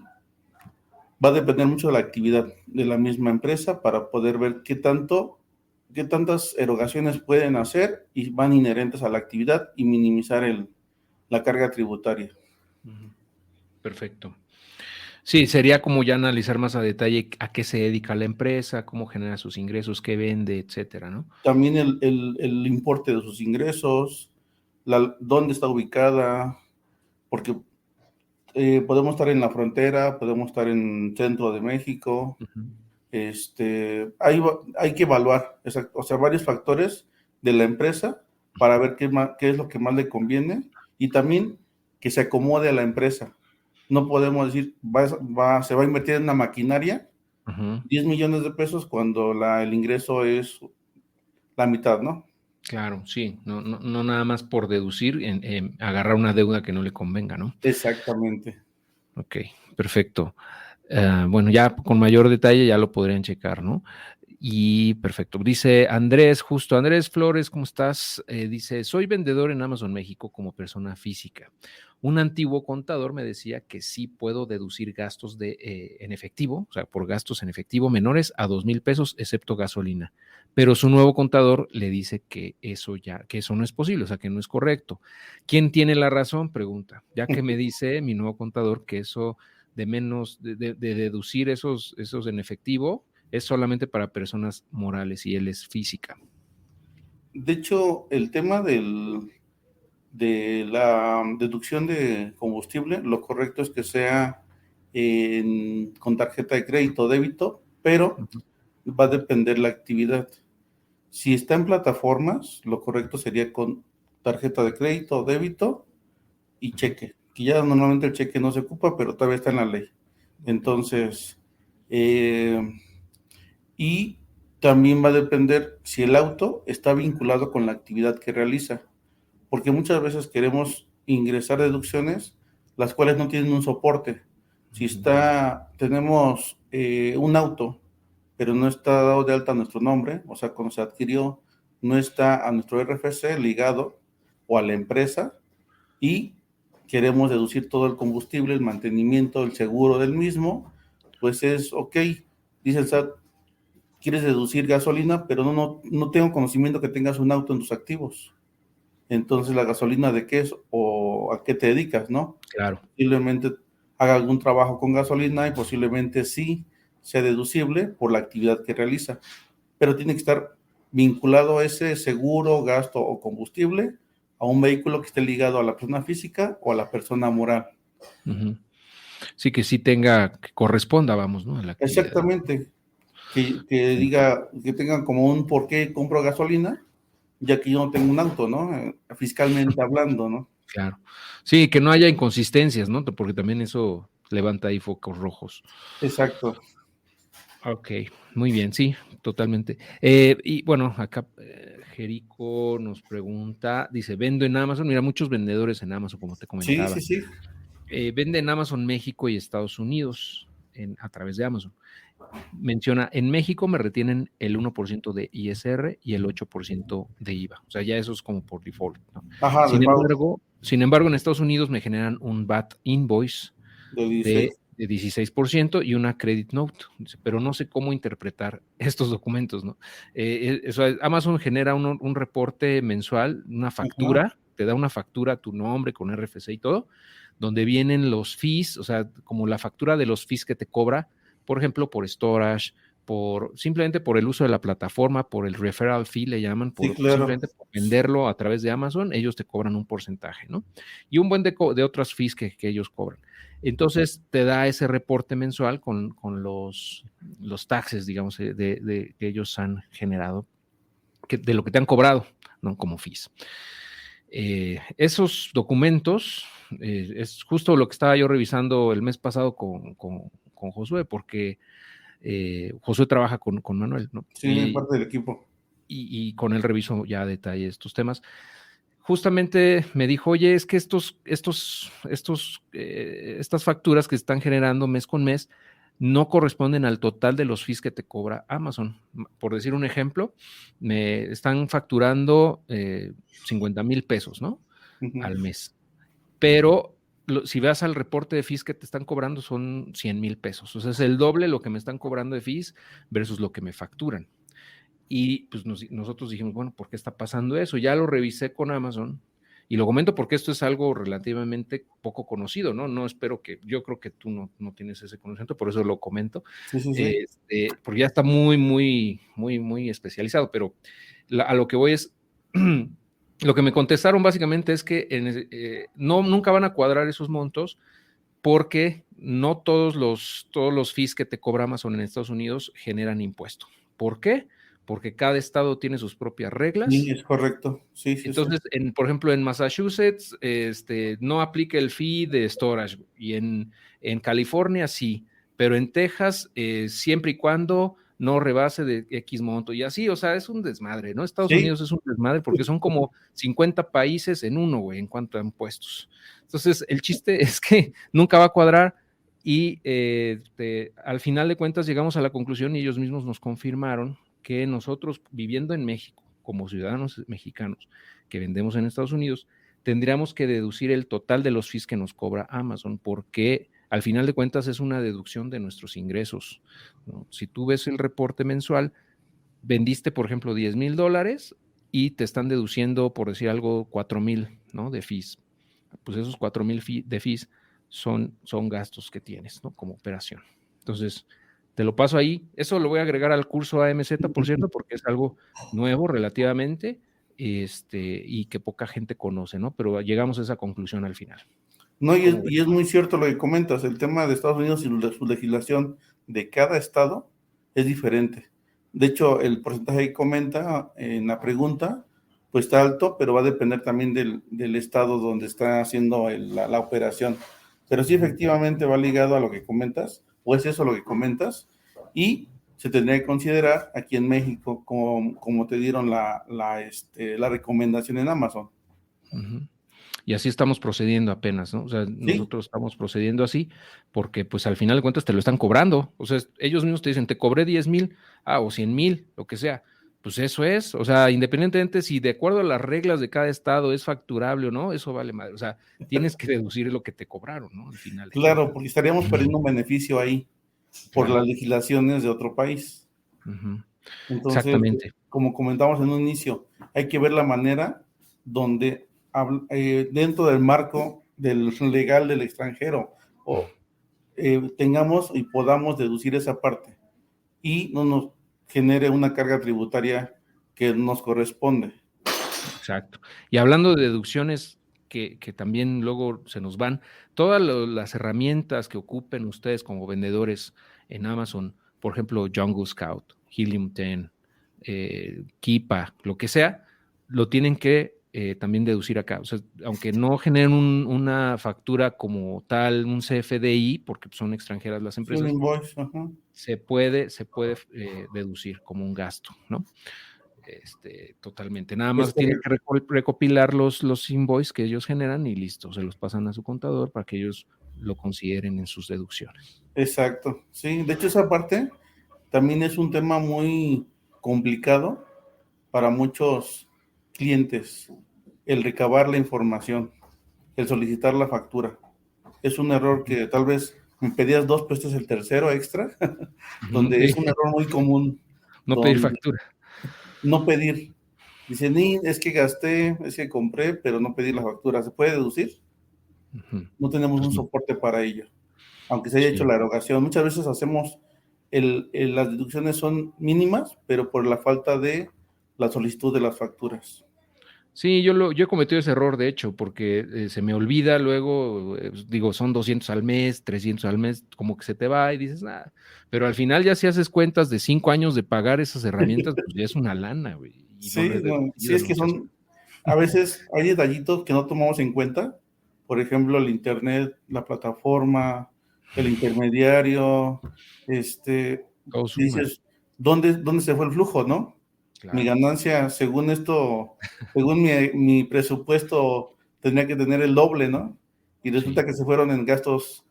va a depender mucho de la actividad de la misma empresa para poder ver qué tantas erogaciones pueden hacer y van inherentes a la actividad y minimizar la carga tributaria. Uh-huh. Perfecto. Sí, sería como ya analizar más a detalle a qué se dedica la empresa, cómo genera sus ingresos, qué vende, etcétera, ¿no? También el importe de sus ingresos, dónde está ubicada, porque podemos estar en la frontera, podemos estar en centro de México. Ujú. Hay que evaluar, exacto, o sea, varios factores de la empresa para ver qué es lo que más le conviene y también que se acomode a la empresa. No podemos decir, se va a invertir en una maquinaria, Ujú. 10 millones de pesos cuando el ingreso es la mitad, ¿no? Claro, sí, no, no, no nada más por deducir, en agarrar una deuda que no le convenga, ¿no? Exactamente. Ok, perfecto. Bueno, ya con mayor detalle ya lo podrían checar, ¿no? Y perfecto. Dice Andrés, justo Andrés Flores, ¿cómo estás? Dice, soy vendedor en Amazon México como persona física. Un antiguo contador me decía que sí puedo deducir gastos en efectivo, o sea, por gastos en efectivo menores a 2,000 pesos, excepto gasolina. Pero su nuevo contador le dice que eso no es posible, o sea, que no es correcto. ¿Quién tiene la razón? Pregunta. Ya que me dice mi nuevo contador que eso de menos, de deducir esos en efectivo, es solamente para personas morales y él es física. De hecho, el tema de la deducción de combustible, lo correcto es que sea con tarjeta de crédito o débito, pero Ujú. va a depender la actividad. Si está en plataformas, lo correcto sería con tarjeta de crédito o débito y Ujú. cheque, que ya normalmente el cheque no se ocupa, pero todavía está en la ley. Entonces, eh, y también va a depender si el auto está vinculado con la actividad que realiza, porque muchas veces queremos ingresar deducciones las cuales no tienen un soporte. Si tenemos un auto, pero no está dado de alta nuestro nombre, o sea, cuando se adquirió, no está a nuestro RFC ligado o a la empresa y queremos deducir todo el combustible, el mantenimiento, el seguro del mismo, pues es ok, dice el SAT, quieres deducir gasolina, pero no tengo conocimiento que tengas un auto en tus activos. Entonces, ¿la gasolina de qué es o a qué te dedicas, no? Claro. Posiblemente haga algún trabajo con gasolina y posiblemente sí sea deducible por la actividad que realiza, pero tiene que estar vinculado ese seguro, gasto o combustible a un vehículo que esté ligado a la persona física o a la persona moral. Ujú. Sí, que sí que corresponda, vamos, ¿no? A la actividad. Exactamente, que Sí, diga, que tengan como un por qué compro gasolina, ya que yo no tengo un auto, ¿no? Fiscalmente hablando, ¿no? claro. Sí, que no haya inconsistencias, ¿no? Porque también eso levanta ahí focos rojos. Exacto. Ok, muy bien, sí, totalmente. Y bueno, acá Jerico nos pregunta, dice, vendo en Amazon, mira, muchos vendedores en Amazon, como te Sí, sí, comentaba. sí. Vende en Amazon México y Estados Unidos a través de Amazon. Menciona, en México me retienen el 1% de ISR y el 8% de IVA. O sea, ya eso es como por default, ¿no? Ajá, de Sin pago embargo, sin embargo, en Estados Unidos me generan un VAT invoice de 16. de 16% y una credit note, pero no sé cómo interpretar estos documentos, ¿no? Amazon genera un reporte mensual, una Ajá. factura, te da una factura, tu nombre con RFC y todo, donde vienen los fees, o sea, como la factura de los fees que te cobra, por ejemplo, por storage, simplemente por el uso de la plataforma, por el referral fee le llaman, Sí, por claro. simplemente por venderlo a través de Amazon, ellos te cobran un porcentaje, ¿no? Y un buen de otras fees que ellos cobran. Entonces te da ese reporte mensual con los taxes, digamos, que ellos han generado, de lo que te han cobrado, ¿no? Como fees. Esos documentos es justo lo que estaba yo revisando el mes pasado con Josué, porque Josué trabaja con Manuel, ¿no? Sí, parte del equipo. Y con él reviso ya a detalle estos temas. Justamente me dijo, oye, es que estas facturas que están generando mes con mes no corresponden al total de los fees que te cobra Amazon. Por decir un ejemplo, me están facturando 50,000 pesos, ¿no? Ujú. Al mes. Pero si vas al reporte de fees que te están cobrando son 100,000 pesos. O sea, es el doble lo que me están cobrando de fees versus lo que me facturan. Y pues nosotros dijimos, bueno, ¿por qué está pasando eso? Ya lo revisé con Amazon Y lo comento porque esto es algo relativamente poco conocido, ¿no? Yo creo que tú no tienes ese conocimiento, por eso lo comento, Sí, sí, sí. porque ya está muy especializado, pero a lo que voy es, lo que me contestaron básicamente es que nunca van a cuadrar esos montos porque no todos los fees que te cobra Amazon en Estados Unidos generan impuesto. ¿Por qué? Porque cada estado tiene sus propias Sí, reglas. es correcto. Sí, sí, sí. Entonces, por ejemplo, en Massachusetts no aplica el fee de storage y en California sí, pero en Texas siempre y cuando no rebase de X monto y así, o sea, es un desmadre, ¿no? Estados Sí, Unidos es un desmadre porque son como 50 países en uno, güey, en cuanto a impuestos. Entonces, el chiste es que nunca va a cuadrar y al final de cuentas llegamos a la conclusión y ellos mismos nos confirmaron que nosotros viviendo en México, como ciudadanos mexicanos, que vendemos en Estados Unidos, tendríamos que deducir el total de los fees que nos cobra Amazon, porque al final de cuentas es una deducción de nuestros ingresos, ¿no? Si tú ves el reporte mensual, vendiste, por ejemplo, $10,000 y te están deduciendo, por decir algo, 4,000, ¿no? De fees. Pues esos 4,000 de fees son gastos que tienes, ¿no? Como operación. Entonces, te lo paso ahí. Eso lo voy a agregar al curso AMZ, por cierto, porque es algo nuevo relativamente, y que poca gente conoce, ¿no? Pero llegamos a esa conclusión al final. No, ¿Cómo y ves? es muy cierto lo que comentas, el tema de Estados Unidos y su legislación de cada estado es diferente. De hecho, el porcentaje que comenta en la pregunta, pues está alto, pero va a depender también del estado donde está haciendo la operación. Pero sí, efectivamente va ligado a lo que comentas, o es eso lo que comentas, y se tendría que considerar aquí en México, como te dieron la recomendación en Amazon. Uh-huh. Y así estamos procediendo apenas, ¿no? O sea, Sí, nosotros estamos procediendo así porque pues al final de cuentas te lo están cobrando. O sea, ellos mismos te dicen, te cobré 10,000, o 100,000, lo que sea. Pues eso es, o sea, independientemente si de acuerdo a las reglas de cada estado es facturable o no, eso vale madre. O sea, tienes que deducir lo que te cobraron, ¿no? Al final de claro, cuentas. porque estaríamos perdiendo un beneficio ahí por las Claro. legislaciones de otro país. Uh-huh. Entonces, Exactamente. como comentamos en un inicio, hay que ver la manera donde dentro del marco del legal del extranjero o tengamos y podamos deducir esa parte y no nos genere una carga tributaria que nos corresponde. Exacto. Y hablando de deducciones que también luego se nos van, todas las herramientas que ocupen ustedes como vendedores en Amazon, por ejemplo, Jungle Scout, Helium 10, Keepa, lo que sea, lo tienen que también deducir acá. O sea, aunque no generen una factura como tal, un CFDI, porque son extranjeras las Sí, un empresas, invoice, ajá. se puede deducir como un gasto, ¿no? Totalmente. Nada Es más tienen que correcto. recopilar los invoices que ellos generan y listo, se los pasan a su contador para que ellos lo consideren en sus deducciones. Exacto. Sí, de hecho esa parte también es un tema muy complicado para muchos clientes, el recabar la información, el solicitar la factura. Es un error que tal vez me pedías dos, pero este es el tercero extra, Ujú, donde sí. es un error muy común, No pedir donde factura. no pedir. Dicen, es que gasté, es que compré, pero no pedir la factura. ¿Se puede deducir? Ujú. No tenemos Pues un no, soporte para ello, aunque se haya hecho sí. la erogación. Muchas veces hacemos, las deducciones son mínimas, pero por la falta de la solicitud de las facturas. Sí, yo he cometido ese error, de hecho, porque se me olvida luego, digo, son 200 al mes, 300 al mes, como que se te va y dices, nada. Pero al final ya si haces cuentas de 5 años de pagar esas herramientas, pues ya es una lana, güey, y no Sí, no, sí ayudan es en que muchas son, cosas. a veces hay detallitos que no tomamos en cuenta, por ejemplo, el internet, la plataforma, el intermediario, Todo suma, dices, ¿dónde se fue el flujo, no? Mi claro. ganancia, según esto, según mi presupuesto, tenía que tener el doble, ¿no? Y resulta Sí, que se fueron en gastos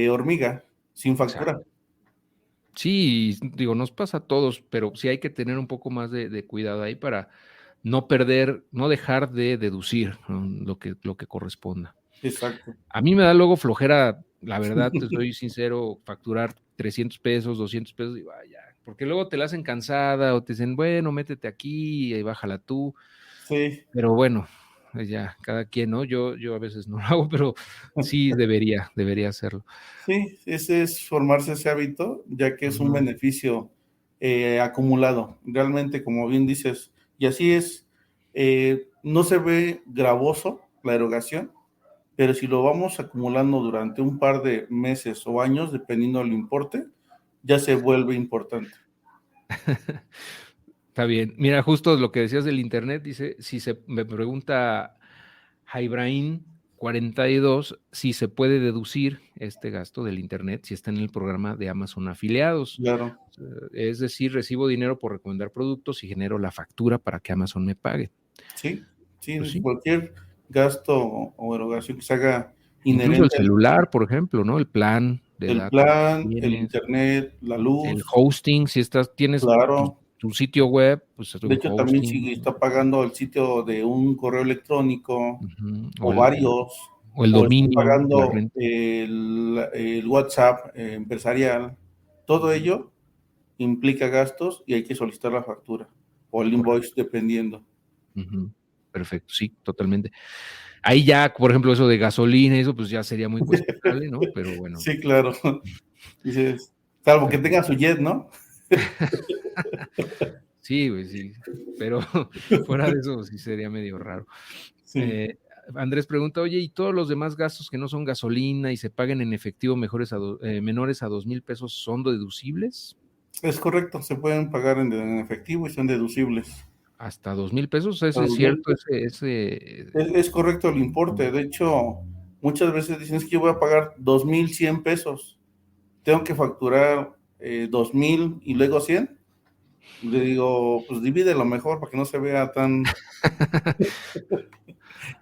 hormiga, sin factura. exacto. Sí, digo, nos pasa a todos, pero sí hay que tener un poco más de cuidado ahí para no perder, no dejar de deducir, ¿no? Lo que corresponda. Exacto. A mí me da luego flojera, la verdad, te soy sincero, facturar 300 pesos, 200 pesos, y vaya, porque luego te la hacen cansada o te dicen, bueno, métete aquí y bájala tú, Sí, pero bueno, ya, cada quien, ¿no? Yo a veces no lo hago, pero sí debería hacerlo. Sí, ese es formarse ese hábito, ya que es un Ujú. beneficio acumulado. Realmente, como bien dices, y así es, no se ve gravoso la erogación, pero si lo vamos acumulando durante un par de meses o años, dependiendo del importe, ya se vuelve importante. Está bien. Mira, justo lo que decías del internet, dice, si se me pregunta Jaibraín 42 si se puede deducir este gasto del internet si está en el programa de Amazon afiliados. Claro, Es decir, recibo dinero por recomendar productos y genero la factura para que Amazon me pague. sí, Pues sí, sí. cualquier gasto o erogación que se haga Incluso el inherente al celular, por ejemplo, ¿no? El plan de el datos que plan, el tienes, internet, la el luz, hosting, si tienes claro. tu sitio web, pues es De un hecho, también hosting, si está pagando el sitio de un correo electrónico ujú, o varios, o el o está dominio, la pagando renta. el WhatsApp empresarial, todo Ujú, ello implica gastos y hay que solicitar la factura o el correcto. invoice dependiendo. Ujú, perfecto, sí, totalmente. Ahí ya, por ejemplo, eso de gasolina, eso pues ya sería muy cuestionable, ¿no? Pero bueno, Sí, claro. Dices, salvo que perfecto. tenga su jet, ¿no? Sí, güey, sí. Pero fuera de eso sí sería medio raro. Sí, Eh, Andrés pregunta, oye, ¿y todos los demás gastos que no son gasolina y se paguen en efectivo menores a 2,000 pesos son deducibles? es correcto, se pueden pagar en efectivo y son deducibles. ¿Hasta 2,000 pesos? ¿Eso A es 2,000 cierto? pesos. Es correcto el importe. De hecho, muchas veces dicen es que yo voy a pagar 2,100 pesos. Tengo que facturar 2,000 y luego 100. Le digo, pues divídelo mejor para que no se vea tan.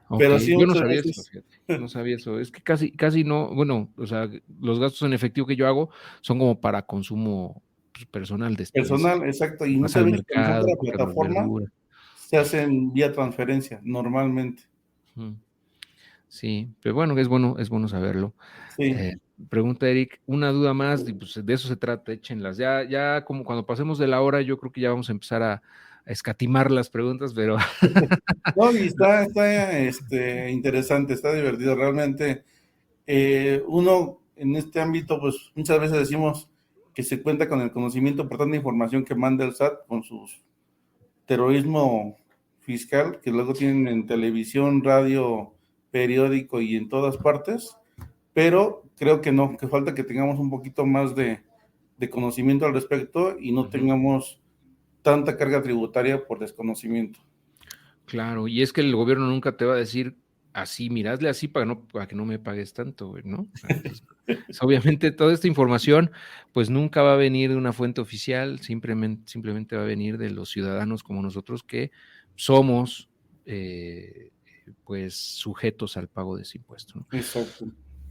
Ok, Pero sí, yo no muchas sabía eso, veces. fíjate, no sabía eso. Es que casi no, bueno, o sea, los gastos en efectivo que yo hago son como para consumo, pues, personal después, Personal, exacto. Y vas muchas al veces cuando son mercado, para compras las plataforma, verduras. se hacen vía transferencia, normalmente. Ujú. Sí, pero bueno, es bueno saberlo. Sí. Eh, Pregunta Eric, una duda más, y pues de eso se trata, échenlas. Ya como cuando pasemos de la hora, yo creo que ya vamos a empezar a escatimar las preguntas, pero No, y está interesante, está divertido. Realmente, uno en este ámbito, pues muchas veces decimos que se cuenta con el conocimiento por tanta información que manda el SAT con su terrorismo fiscal, que luego tienen en televisión, radio, periódico y en todas partes, pero creo que no, que falta que tengamos un poquito más de conocimiento al respecto y no ujú. tengamos tanta carga tributaria por desconocimiento. Claro, y es que el gobierno nunca te va a decir así, mira, hazle así para que no me pagues tanto, güey, ¿no? Entonces, obviamente toda esta información, pues nunca va a venir de una fuente oficial, simplemente va a venir de los ciudadanos como nosotros que somos, pues, sujetos al pago de ese impuesto, ¿no? Exacto.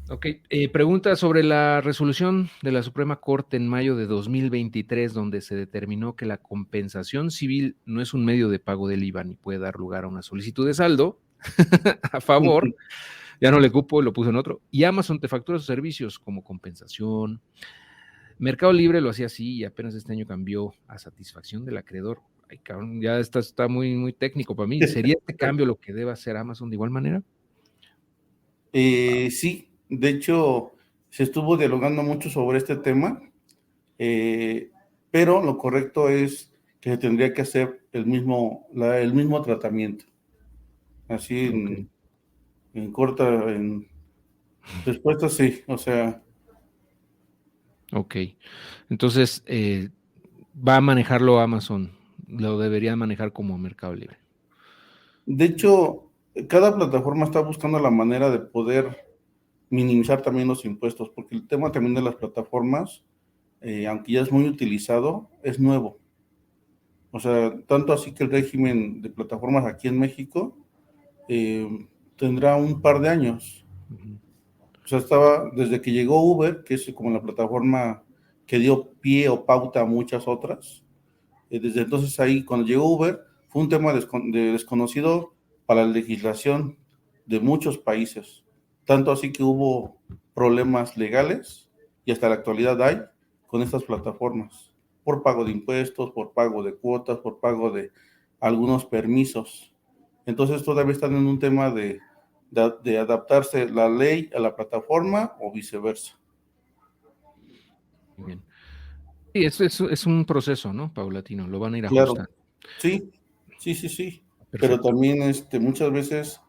Ok, pregunta sobre la resolución de la Suprema Corte en mayo de 2023, donde se determinó que la compensación civil no es un medio de pago del IVA ni puede dar lugar a una solicitud de saldo a favor, ya no le cupo, lo puso en otro, y Amazon te factura sus servicios como compensación. Mercado Libre lo hacía así y apenas este año cambió a satisfacción del acreedor. Ay, cabrón, ya está muy técnico para mí. ¿Sería este cambio lo que debe hacer Amazon de igual manera? Sí, de hecho, se estuvo dialogando mucho sobre este tema, eh, pero lo correcto es que se tendría que hacer el mismo tratamiento. Así Ok. en corta, en respuesta, sí. O sea, Ok. Entonces, va a manejarlo Amazon. Lo debería manejar como Mercado Libre. de hecho, cada plataforma está buscando la manera de poder minimizar también los impuestos, porque el tema también de las plataformas, aunque ya es muy utilizado, es nuevo. O sea, tanto así que el régimen de plataformas aquí en México tendrá un par de años. Ujú. O sea, estaba desde que llegó Uber, que es como la plataforma que dio pie o pauta a muchas otras. Desde entonces ahí, cuando llegó Uber, fue un tema desconocido para la legislación de muchos países. Tanto así que hubo problemas legales y hasta la actualidad hay con estas plataformas, por pago de impuestos, por pago de cuotas, por pago de algunos permisos. Entonces todavía están en un tema de adaptarse la ley a la plataforma o viceversa. Bien. Sí, es un proceso, ¿no? Paulatino, lo van a ir Claro, ajustando. sí, sí, sí, sí. Pero Perfecto. también muchas veces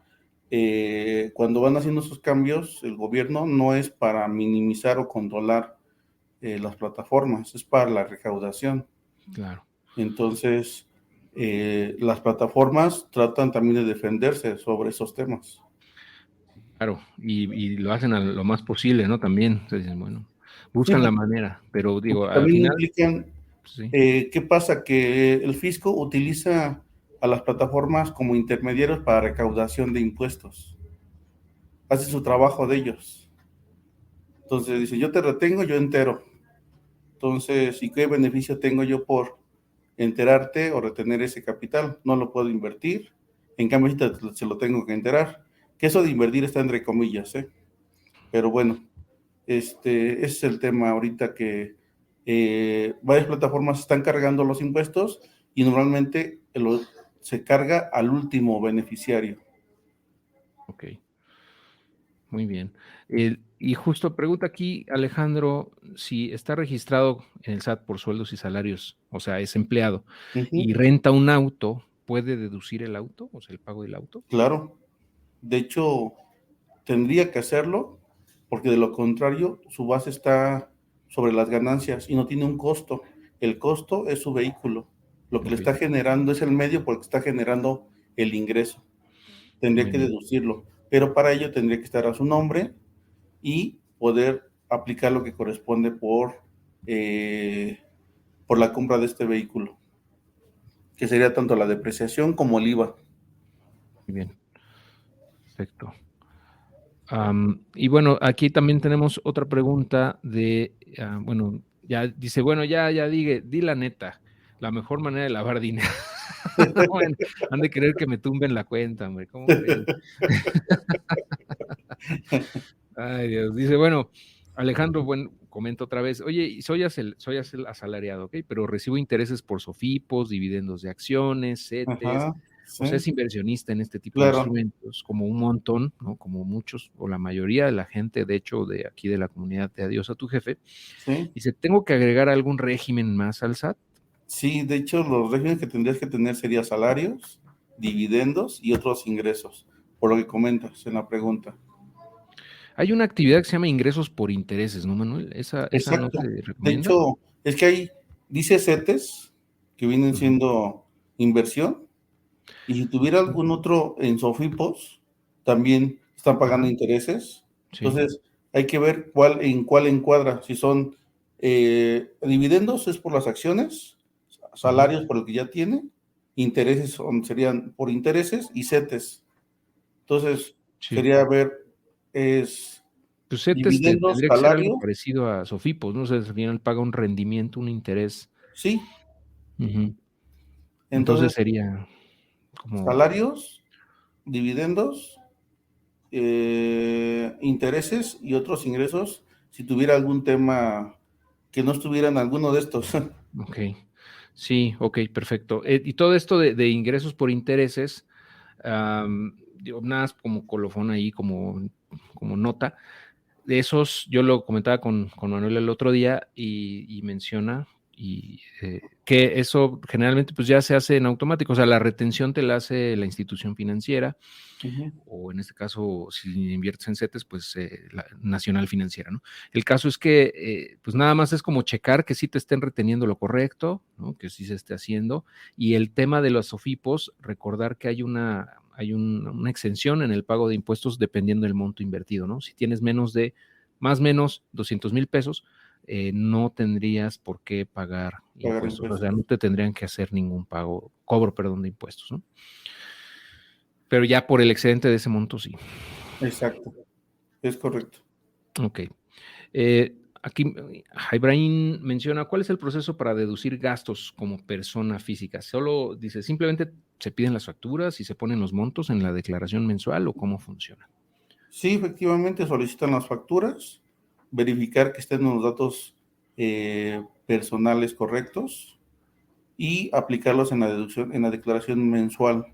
cuando van haciendo esos cambios, el gobierno no es para minimizar o controlar las plataformas, es para la recaudación. Claro. Entonces, las plataformas tratan también de defenderse sobre esos temas. Claro, y lo hacen a lo más posible, ¿no? También, entonces, bueno, buscan la Sí, manera, pero digo, porque al también final, implican, sí, ¿qué pasa? Que el fisco utiliza a las plataformas como intermediarios para recaudación de impuestos. Hace su trabajo de ellos. Entonces dice, yo te retengo, yo entero. Entonces, ¿y qué beneficio tengo yo por enterarte o retener ese capital? No lo puedo invertir. En cambio, se lo tengo que enterar. Que eso de invertir está entre comillas, ¿eh? Pero bueno, ese es el tema ahorita que varias plataformas están cargando los impuestos y normalmente se carga al último beneficiario. ok, muy bien. Y justo pregunta aquí, Alejandro, si está registrado en el SAT por sueldos y salarios, o sea, es empleado, y Ujú, renta un auto, ¿puede deducir el auto, o sea, el pago del auto? claro. De hecho, tendría que hacerlo porque de lo contrario su base está sobre las ganancias y no tiene un costo. El costo es su vehículo. Lo que le Ok, está generando es el medio porque está generando el ingreso. Tendría muy que bien, deducirlo, pero para ello tendría que estar a su nombre y poder aplicar lo que corresponde por la compra de este vehículo, que sería tanto la depreciación como el IVA. muy bien, perfecto. Y bueno, aquí también tenemos otra pregunta bueno, ya dice, bueno, ya di la neta, la mejor manera de lavar dinero. Bueno, han de querer que me tumben la cuenta, hombre, ¿cómo creen? Ay, Dios. Dice, bueno, Alejandro, bueno, comenta otra vez, oye, y soy asalariado, ¿ok? Pero recibo intereses por SOFIPOS, dividendos de acciones, CETES, Ajá, o sea, sí, es inversionista en este tipo de claro, instrumentos, como un montón, ¿no? Como muchos, o la mayoría de la gente, de hecho, de aquí de la comunidad de Adiós a tu jefe. sí. Dice, ¿tengo que agregar algún régimen más al SAT? Sí, de hecho, los regímenes que tendrías que tener serían salarios, dividendos y otros ingresos, por lo que comentas en la pregunta. Hay una actividad que se llama ingresos por intereses, ¿no, Manuel? ¿Esa no Exacto. se De recomienda? hecho, es que dice CETES, que vienen Ujú. siendo inversión, y si tuviera algún otro en Sofipos, también están pagando Ajá, intereses. sí. Entonces, hay que ver cuál encuadra. Si son dividendos es por las acciones, Ujú. salarios por el que ya tiene, intereses serían por intereses y CETES. Entonces, Sí. sería ver, es Pues CETES dividendos, tendría que ser algo salario, parecido a Sofipos, ¿no? O sea, al final paga un rendimiento, un interés. sí. Ujú. Entonces Entonces, sería como, salarios, dividendos, intereses y otros ingresos, si tuviera algún tema que no estuviera en alguno de estos. ok. Sí, ok, perfecto. Y todo esto de ingresos por intereses, digo, nada más como colofón ahí, como nota. De esos, yo lo comentaba con Manuel el otro día y menciona que eso generalmente pues ya se hace en automático, o sea, la retención te la hace la institución financiera Ujú, o en este caso, si inviertes en CETES, pues la Nacional Financiera, ¿no? El caso es que pues nada más es como checar que sí te estén reteniendo lo correcto, ¿no? Que sí se esté haciendo y el tema de los SOFIPOS, recordar que hay una exención en el pago de impuestos dependiendo del monto invertido, ¿no? Si tienes más o menos 200,000 pesos, no tendrías por qué pagar pagar impuestos, o sea, impuestos. no te tendrían que hacer ningún cobro, perdón, de impuestos, ¿no? Pero ya por el excedente de ese monto, sí. Exacto, es correcto. Ok. Aquí Ibrahim menciona, ¿cuál es el proceso para deducir gastos como persona física? Solo dice, simplemente se piden las facturas y se ponen los montos en la declaración mensual o cómo funciona. Sí, efectivamente solicitan las facturas, verificar que estén los datos personales correctos y aplicarlos en la deducción, en la declaración mensual.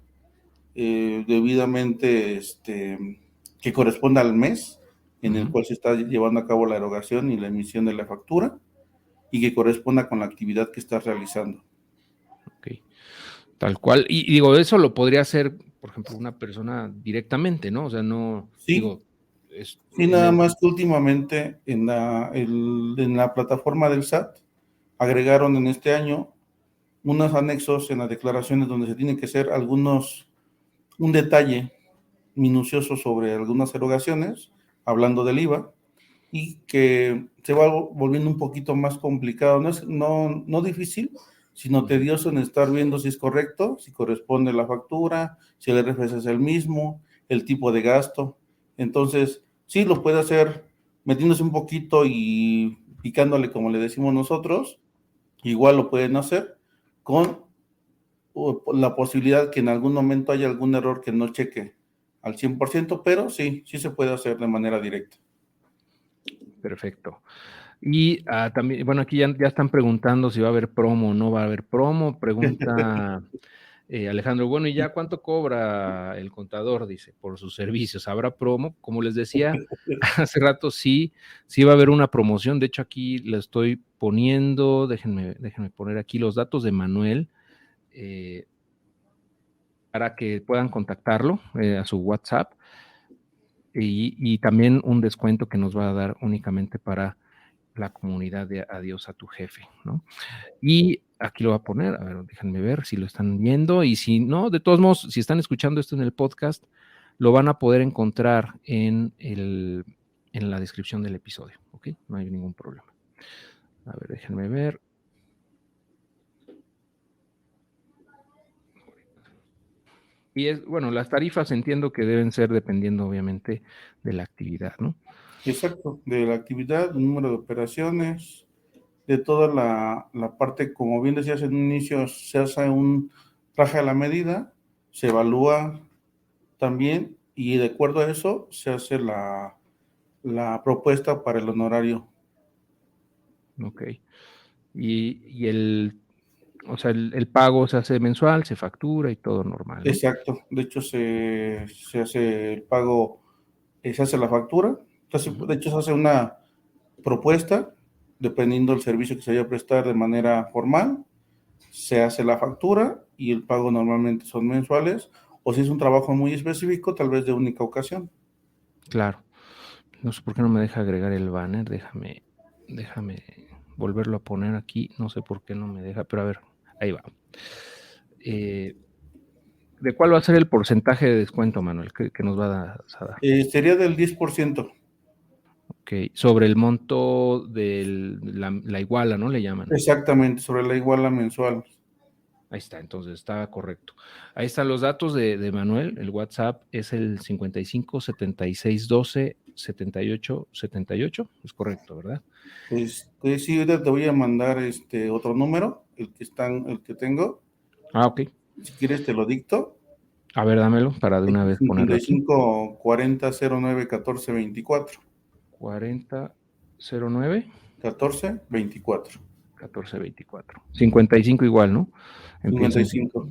debidamente que corresponda al mes en el cual se está llevando a cabo la erogación y la emisión de la factura y que corresponda con la actividad que estás realizando. Ok, tal cual. Y digo, eso lo podría hacer, por ejemplo, una persona directamente, ¿no? O sea, no, Sí, digo, sí, nada más que últimamente en la plataforma del SAT agregaron en este año unos anexos en las declaraciones donde se tiene que hacer un detalle minucioso sobre algunas erogaciones, hablando del IVA, y que se va volviendo un poquito más complicado. No difícil, sino tedioso en estar viendo si es correcto, si corresponde la factura, si el RFC es el mismo, el tipo de gasto. Entonces, sí lo puede hacer metiéndose un poquito y picándole como le decimos nosotros. Igual lo pueden hacer con la posibilidad que en algún momento haya algún error que no cheque al 100%, pero sí se puede hacer de manera directa. Perfecto. Y también, bueno, aquí ya están preguntando si va a haber promo o no va a haber promo. Pregunta Alejandro, bueno, ¿y ya cuánto cobra el contador? Dice, por sus servicios. ¿Habrá promo? Como les decía hace rato, sí va a haber una promoción. De hecho, aquí le estoy poniendo, déjenme poner aquí los datos de Manuel para que puedan contactarlo a su WhatsApp y también un descuento que nos va a dar únicamente para la comunidad de Adiós a tu Jefe, ¿no? Y aquí lo voy a poner, a ver, déjenme ver si lo están viendo y si no, de todos modos, si están escuchando esto en el podcast, lo van a poder encontrar en la descripción del episodio, ¿ok? No hay ningún problema. A ver, déjenme ver. Y bueno, las tarifas entiendo que deben ser dependiendo obviamente de la actividad, ¿no? Exacto, de la actividad, el número de operaciones, de toda la parte, como bien decías en un inicio, se hace un traje a la medida, se evalúa también y de acuerdo a eso se hace la propuesta para el honorario. Ok. Y o sea, el pago se hace mensual, se factura y todo normal, ¿no? Exacto, de hecho se hace el pago, se hace la factura, entonces, de hecho se hace una propuesta, dependiendo del servicio que se vaya a prestar de manera formal, se hace la factura y el pago normalmente son mensuales, o si es un trabajo muy específico, tal vez de única ocasión. Claro. No sé por qué no me deja agregar el banner, déjame volverlo a poner aquí, no sé por qué no me deja, pero a ver, ahí va. ¿De cuál va a ser el porcentaje de descuento, Manuel, que nos va a dar? Sería del 10%. Ok, sobre el monto de la iguala, ¿no? Le llaman. Exactamente, sobre la iguala mensual. Ahí está, entonces está correcto. Ahí están los datos de Manuel. El WhatsApp es el 55 76 12 78 78. Es correcto, ¿verdad? Sí, ahorita te voy a mandar otro número, el que tengo. Ah, ok. Si quieres te lo dicto. A ver, dámelo para de una vez ponerlo aquí. 55 40 09 14 24. 40 09 14 24. 14 24. 55 igual, ¿no? Empieza en 55.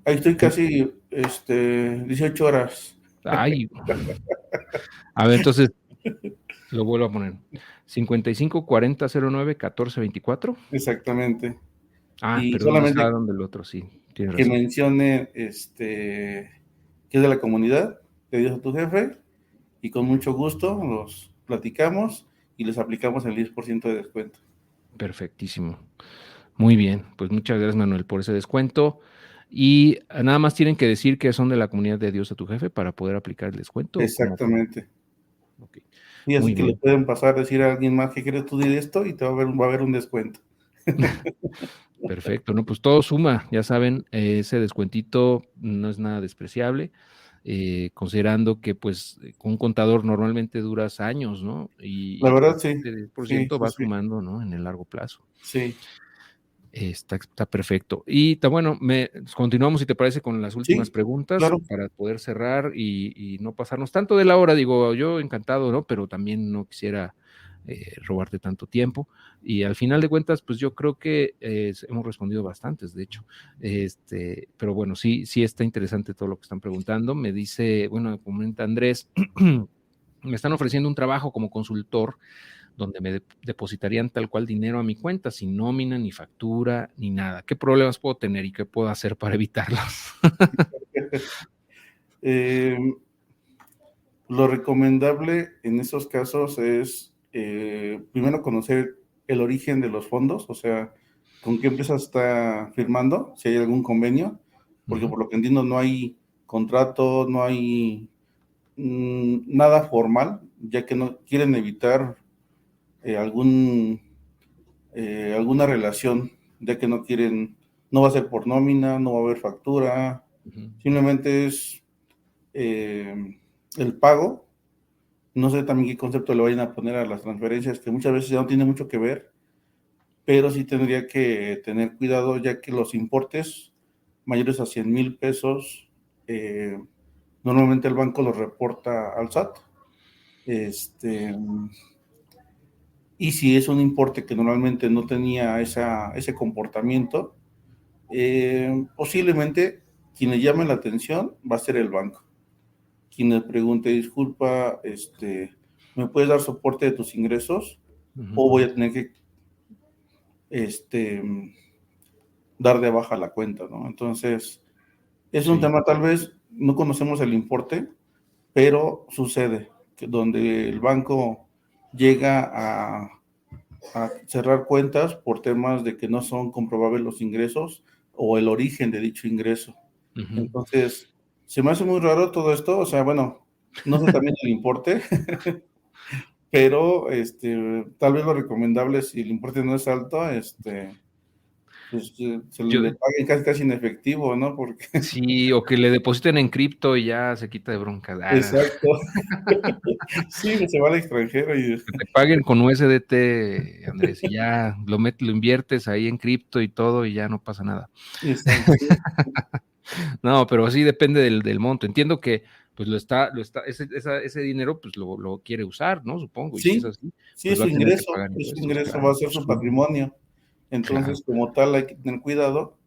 Ahí estoy casi 18 horas. Ay, a ver, entonces lo vuelvo a poner. 55 40 09 14 24. Exactamente. Ah, Y pero no está solamente donde el otro, sí, tienes que razón. mencione que es de la comunidad, que Dios a tu jefe, y con mucho gusto los platicamos y les aplicamos el 10% de descuento. Perfectísimo. Muy bien, pues muchas gracias, Manuel, por ese descuento. Y nada más tienen que decir que son de la comunidad de Dios a tu jefe para poder aplicar el descuento. ¿O cómo? Exactamente. Ok, Y así muy que le bien. pueden pasar a decir a alguien más que quiere estudiar esto y te va a haber un descuento. Perfecto, ¿no? Pues todo suma, ya saben, ese descuentito no es nada despreciable, considerando que pues con un contador normalmente duras años, ¿no? La Y verdad, pues sí. este Sí, 10% sí, va sí. sumando, ¿no? En el largo plazo. Sí, Está perfecto. Y está bueno, continuamos, si te parece, con las últimas sí, preguntas claro. para poder cerrar y no pasarnos tanto de la hora. Digo, yo encantado, ¿no? Pero también no quisiera robarte tanto tiempo. Y al final de cuentas, pues yo creo que hemos respondido bastantes, de hecho. Pero bueno, sí está interesante todo lo que están preguntando. Me dice, bueno, comenta Andrés, me están ofreciendo un trabajo como consultor donde me depositarían tal cual dinero a mi cuenta, sin nómina, ni factura, ni nada. ¿Qué problemas puedo tener y qué puedo hacer para evitarlos? Eh, lo recomendable en esos casos es primero conocer el origen de los fondos, o sea, con qué empresa está firmando, si hay algún convenio, porque por lo que entiendo no hay contrato, no hay nada formal, ya que no quieren evitar eh, algún, alguna relación, ya que no va a ser por nómina, no va a haber factura, simplemente es eh, el pago. No sé también qué concepto le vayan a poner a las transferencias, que muchas veces ya no tiene mucho que ver, pero sí tendría que tener cuidado, ya que los importes mayores a 100,000 pesos, normalmente el banco los reporta al SAT. Este, y si es un importe que normalmente no tenía ese comportamiento, posiblemente quien le llame la atención va a ser el banco. Quien le pregunte, disculpa, ¿me puedes dar soporte de tus ingresos? O voy a tener que este, dar de baja la cuenta, ¿no? Entonces, es un tema, tal vez no conocemos el importe, pero sucede que donde el banco llega a cerrar cuentas por temas de que no son comprobables los ingresos o el origen de dicho ingreso. Entonces, se me hace muy raro todo esto, o sea, bueno, no sé también el importe, pero tal vez lo recomendable, si el importe no es alto, pues se Yo, le pague casi en efectivo, ¿no? Porque sí, o que le depositen en cripto y ya se quita de bronca. exacto. Sí, se va al extranjero y Que te paguen con USDT, Andrés, y ya lo inviertes ahí en cripto y todo y ya no pasa nada. exacto. No, pero sí depende del monto. Entiendo que pues ese dinero pues lo quiere usar, ¿no? Supongo, y si es Sí, así, sí, pues va a tener que pagar es su impuestos, ingreso, va a claro. ser su Sí, patrimonio. claro. Entonces, como tal, hay que tener cuidado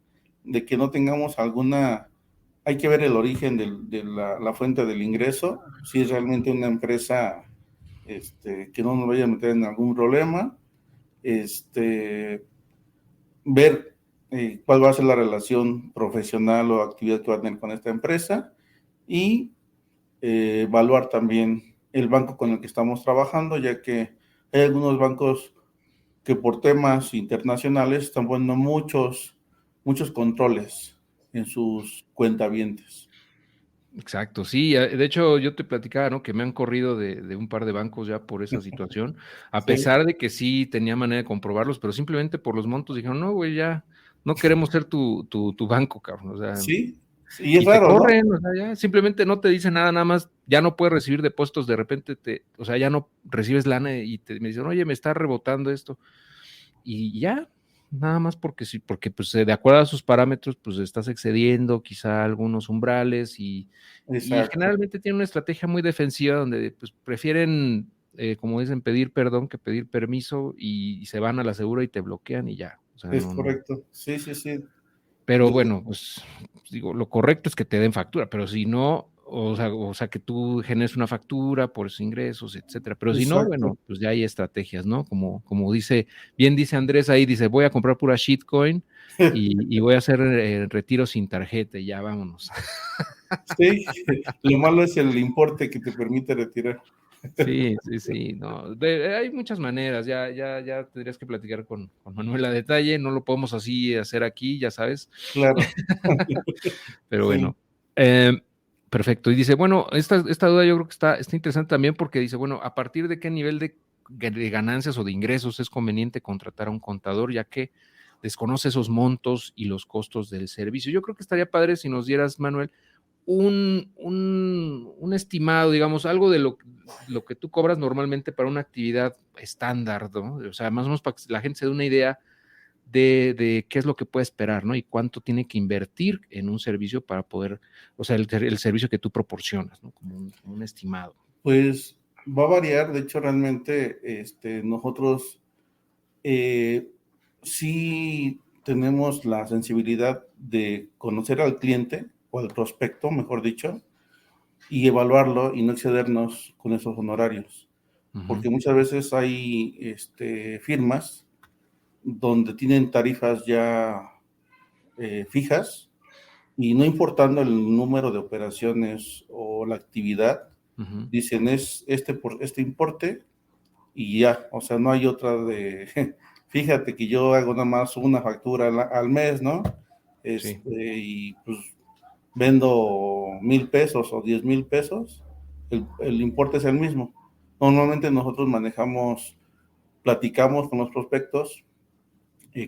de que no tengamos hay que ver el origen de la fuente del ingreso, si es realmente una empresa que no nos vaya a meter en algún problema, ver cuál va a ser la relación profesional o actividad que va a tener con esta empresa y evaluar también el banco con el que estamos trabajando, ya que hay algunos bancos que por temas internacionales están poniendo muchos controles en sus cuentavientes. Exacto, sí, de hecho yo te platicaba, ¿no? Que me han corrido de un par de bancos ya por esa situación, a Sí, pesar de que sí tenía manera de comprobarlos, pero simplemente por los montos dijeron, no, güey, ya no queremos ser tu banco, cabrón, o sea, sí, y es y te raro, ¿no? corren, o sea, ya simplemente no te dicen nada, nada más, ya no puedes recibir depósitos, de repente o sea, ya no recibes lana y me dicen, oye, me está rebotando esto, y ya, nada más porque sí, porque pues de acuerdo a sus parámetros, pues estás excediendo quizá algunos umbrales y Exacto, generalmente tienen una estrategia muy defensiva donde pues prefieren, como dicen, pedir perdón que pedir permiso y se van a la segura y te bloquean y ya, o sea, es no. correcto. Sí, sí, sí. Pero De- bueno, pues digo, lo correcto es que te den factura, pero si no, o sea, que tú generes una factura por esos ingresos, etcétera. Pero si no, exacto. bueno, pues ya hay estrategias, ¿no? Como bien dice Andrés ahí, dice, voy a comprar pura shitcoin y voy a hacer retiro sin tarjeta y ya vámonos. Sí, lo malo es el importe que te permite retirar. Sí, sí, sí, no. Hay muchas maneras, ya tendrías que platicar con Manuel a detalle, no lo podemos así hacer aquí, ya sabes. Claro. Pero Sí, bueno, eh, perfecto. Y dice, bueno, esta duda yo creo que está interesante también porque dice, bueno, ¿a partir de qué nivel de ganancias o de ingresos es conveniente contratar a un contador, ya que desconoce esos montos y los costos del servicio? Yo creo que estaría padre si nos dieras, Manuel, un estimado, digamos, algo de lo que tú cobras normalmente para una actividad estándar, ¿no? O sea, más o menos para que la gente se dé una idea de qué es lo que puede esperar, ¿no? Y cuánto tiene que invertir en un servicio para poder, o sea, el servicio que tú proporcionas, ¿no? Como un estimado. pues Va a variar, de hecho, realmente nosotros sí tenemos la sensibilidad de conocer al cliente o al prospecto, mejor dicho, y evaluarlo y no excedernos con esos honorarios. Ujú. Porque muchas veces hay firmas donde tienen tarifas ya fijas y no importando el número de operaciones o la actividad, Ujú. dicen es por este importe y ya, o sea, no hay otra de, fíjate que yo hago nada más una factura al mes, ¿no? Sí, Y pues vendo 1,000 pesos o 10,000 pesos, el importe es el mismo. Normalmente nosotros manejamos, platicamos con los prospectos,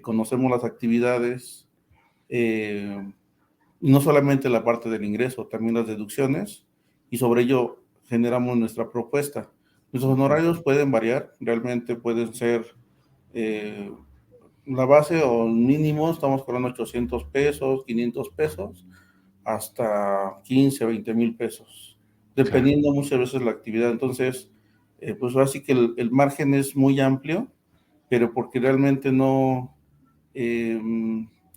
conocemos las actividades, eh, y no solamente la parte del ingreso, también las deducciones, y sobre ello generamos nuestra propuesta. Nuestros ujú, honorarios pueden variar, realmente pueden ser eh, la base o mínimo, estamos cobrando 800 pesos, 500 pesos, hasta 15, 20,000 pesos, claro, dependiendo muchas veces la actividad. Entonces, pues así que el margen es muy amplio, pero porque realmente no eh,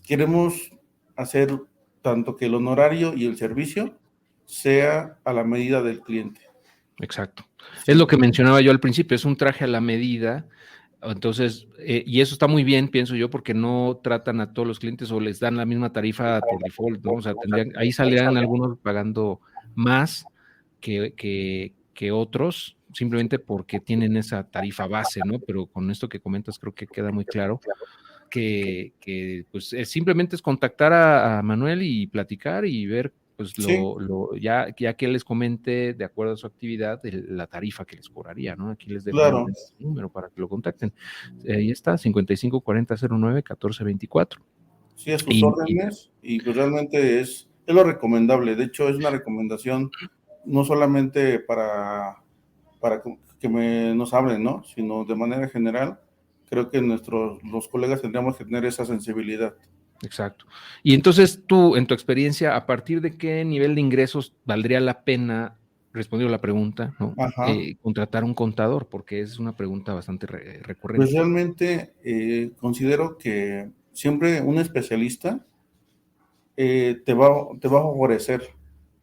queremos hacer tanto que el honorario y el servicio sea a la medida del cliente. exacto. Es lo Sí, que mencionaba yo al principio, es un traje a la medida. Entonces, y eso está muy bien, pienso yo, porque no tratan a todos los clientes o les dan la misma tarifa por default, ¿no? O sea, ahí saldrían algunos pagando más que otros, simplemente porque tienen esa tarifa base, ¿no? Pero con esto que comentas creo que queda muy claro que pues simplemente es contactar a Manuel y platicar y ver pues sí, ya que él les comente de acuerdo a su actividad la tarifa que les cobraría, ¿no? Aquí les dejo claro. el número para que lo contacten. Ahí está, 55 40 09 14 24. Sí, a sus Y órdenes y pues realmente es lo recomendable. De hecho, es una recomendación no solamente para que nos hablen, ¿no? Sino de manera general, creo que los colegas tendríamos que tener esa sensibilidad. exacto. Y entonces tú, en tu experiencia, ¿a partir de qué nivel de ingresos valdría la pena, respondiendo a la pregunta, ¿no? Ajá. Contratar un contador? Porque es una pregunta bastante Pues recurrente. realmente considero que siempre un especialista te va a favorecer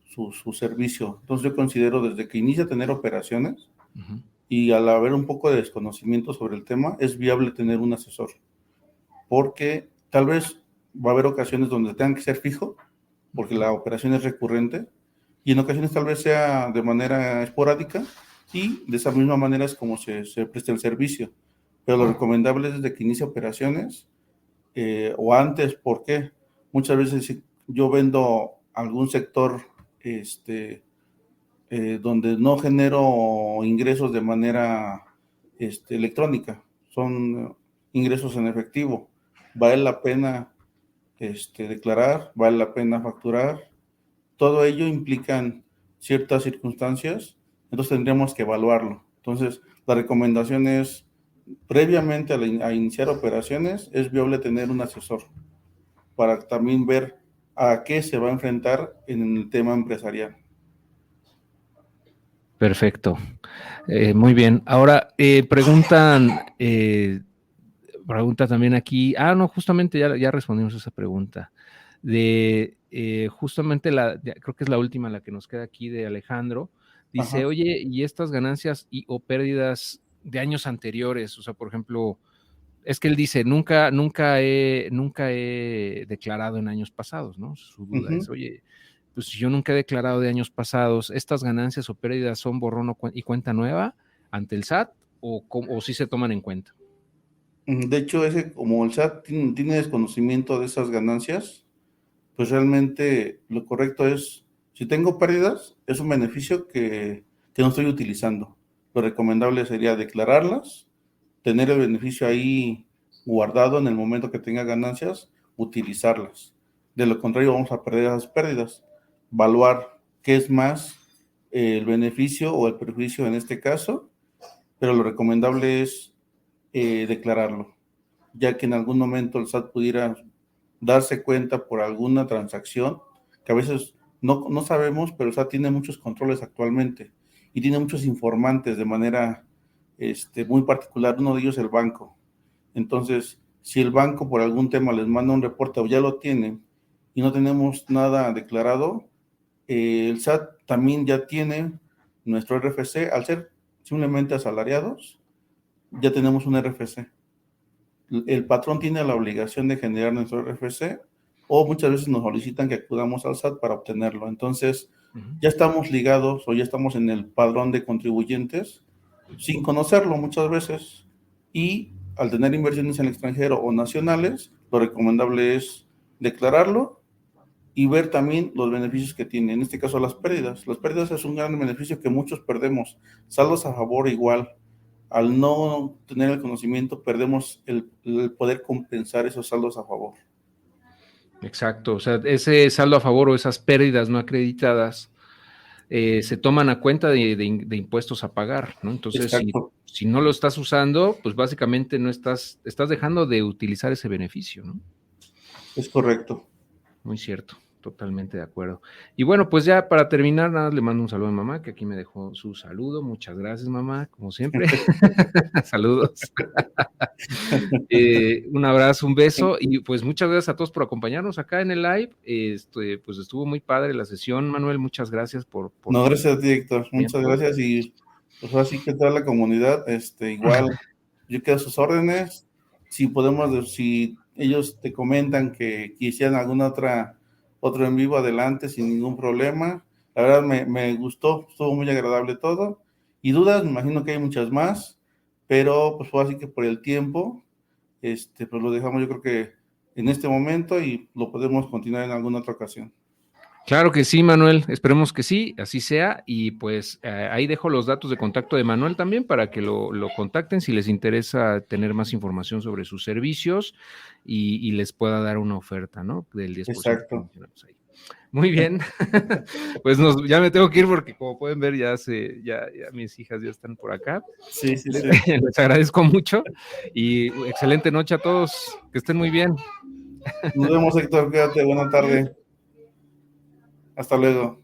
su servicio. Entonces yo considero desde que inicia a tener operaciones Ujú. y al haber un poco de desconocimiento sobre el tema, es viable tener un asesor, porque tal vez va a haber ocasiones donde tengan que ser fijo, porque la operación es recurrente, y en ocasiones tal vez sea de manera esporádica, y de esa misma manera es como se presta el servicio. Pero lo recomendable es desde que inicia operaciones o antes, ¿por qué? Muchas veces si yo vendo algún sector donde no genero ingresos de manera electrónica, son ingresos en efectivo. Vale la pena declarar, vale la pena facturar. Todo ello implican ciertas circunstancias, entonces tendríamos que evaluarlo. Entonces, la recomendación es, previamente a iniciar operaciones, es viable tener un asesor para también ver a qué se va a enfrentar en el tema empresarial. Perfecto. Muy bien. Ahora, pregunta también aquí. Ah, no, justamente ya respondimos esa pregunta. Justamente creo que es la última, la que nos queda aquí de Alejandro. Dice, Ajá. oye, ¿y estas ganancias o pérdidas de años anteriores? O sea, por ejemplo, es que él dice, nunca he declarado en años pasados, ¿no? Su duda Uh-huh. es, oye, pues si yo nunca he declarado de años pasados, ¿estas ganancias o pérdidas son borrón y cuenta nueva ante el SAT o sí se toman en cuenta? De hecho, como el SAT tiene desconocimiento de esas ganancias, pues realmente lo correcto es, si tengo pérdidas, es un beneficio que no estoy utilizando. Lo recomendable sería declararlas, tener el beneficio ahí guardado en el momento que tenga ganancias, utilizarlas. De lo contrario, vamos a perder esas pérdidas. Evaluar qué es más el beneficio o el perjuicio en este caso, pero lo recomendable es declararlo, ya que en algún momento el SAT pudiera darse cuenta por alguna transacción, que a veces no sabemos, pero el SAT tiene muchos controles actualmente y tiene muchos informantes de manera muy particular, uno de ellos el banco. Entonces, si el banco por algún tema les manda un reporte o ya lo tiene y no tenemos nada declarado, el SAT también ya tiene nuestro RFC. Al ser simplemente asalariados, ya tenemos un RFC. El patrón tiene la obligación de generar nuestro RFC, o muchas veces nos solicitan que acudamos al SAT para obtenerlo. Entonces, ya estamos ligados o ya estamos en el padrón de contribuyentes sin conocerlo muchas veces, y al tener inversiones en el extranjero o nacionales, lo recomendable es declararlo y ver también los beneficios que tiene, en este caso las pérdidas. Las pérdidas es un gran beneficio que muchos perdemos. Saldos a favor igual. Al no tener el conocimiento, perdemos el poder compensar esos saldos a favor. Exacto, o sea, ese saldo a favor o esas pérdidas no acreditadas se toman a cuenta de impuestos a pagar, ¿no? Entonces, si no lo estás usando, pues básicamente no estás dejando de utilizar ese beneficio, ¿no? Es correcto. Muy cierto, totalmente de acuerdo. Y bueno, pues ya para terminar, nada, le mando un saludo a mamá, que aquí me dejó su saludo. Muchas gracias, mamá, como siempre. Saludos. Un abrazo, un beso, y pues muchas gracias a todos por acompañarnos acá en el live. Pues estuvo muy padre la sesión, Manuel, muchas gracias por... No, gracias a ti, Héctor, muchas gracias, y pues así que toda la comunidad, igual, yo quedo a sus órdenes. Si podemos, si ellos te comentan que quisieran otro en vivo, adelante, sin ningún problema. La verdad me gustó, estuvo muy agradable todo, y dudas, me imagino que hay muchas más, pero pues fue así que por el tiempo, pues lo dejamos yo creo que en este momento, y lo podemos continuar en alguna otra ocasión. Claro que sí, Manuel, esperemos que sí, así sea, y pues ahí dejo los datos de contacto de Manuel también para que lo contacten si les interesa tener más información sobre sus servicios y les pueda dar una oferta, ¿no? Del 10%. Exacto. Ahí. Muy bien, pues ya me tengo que ir porque como pueden ver ya mis hijas ya están por acá. Sí. Les agradezco mucho y excelente noche a todos, que estén muy bien. Nos vemos, Héctor, quédate, buena tarde. Hasta luego.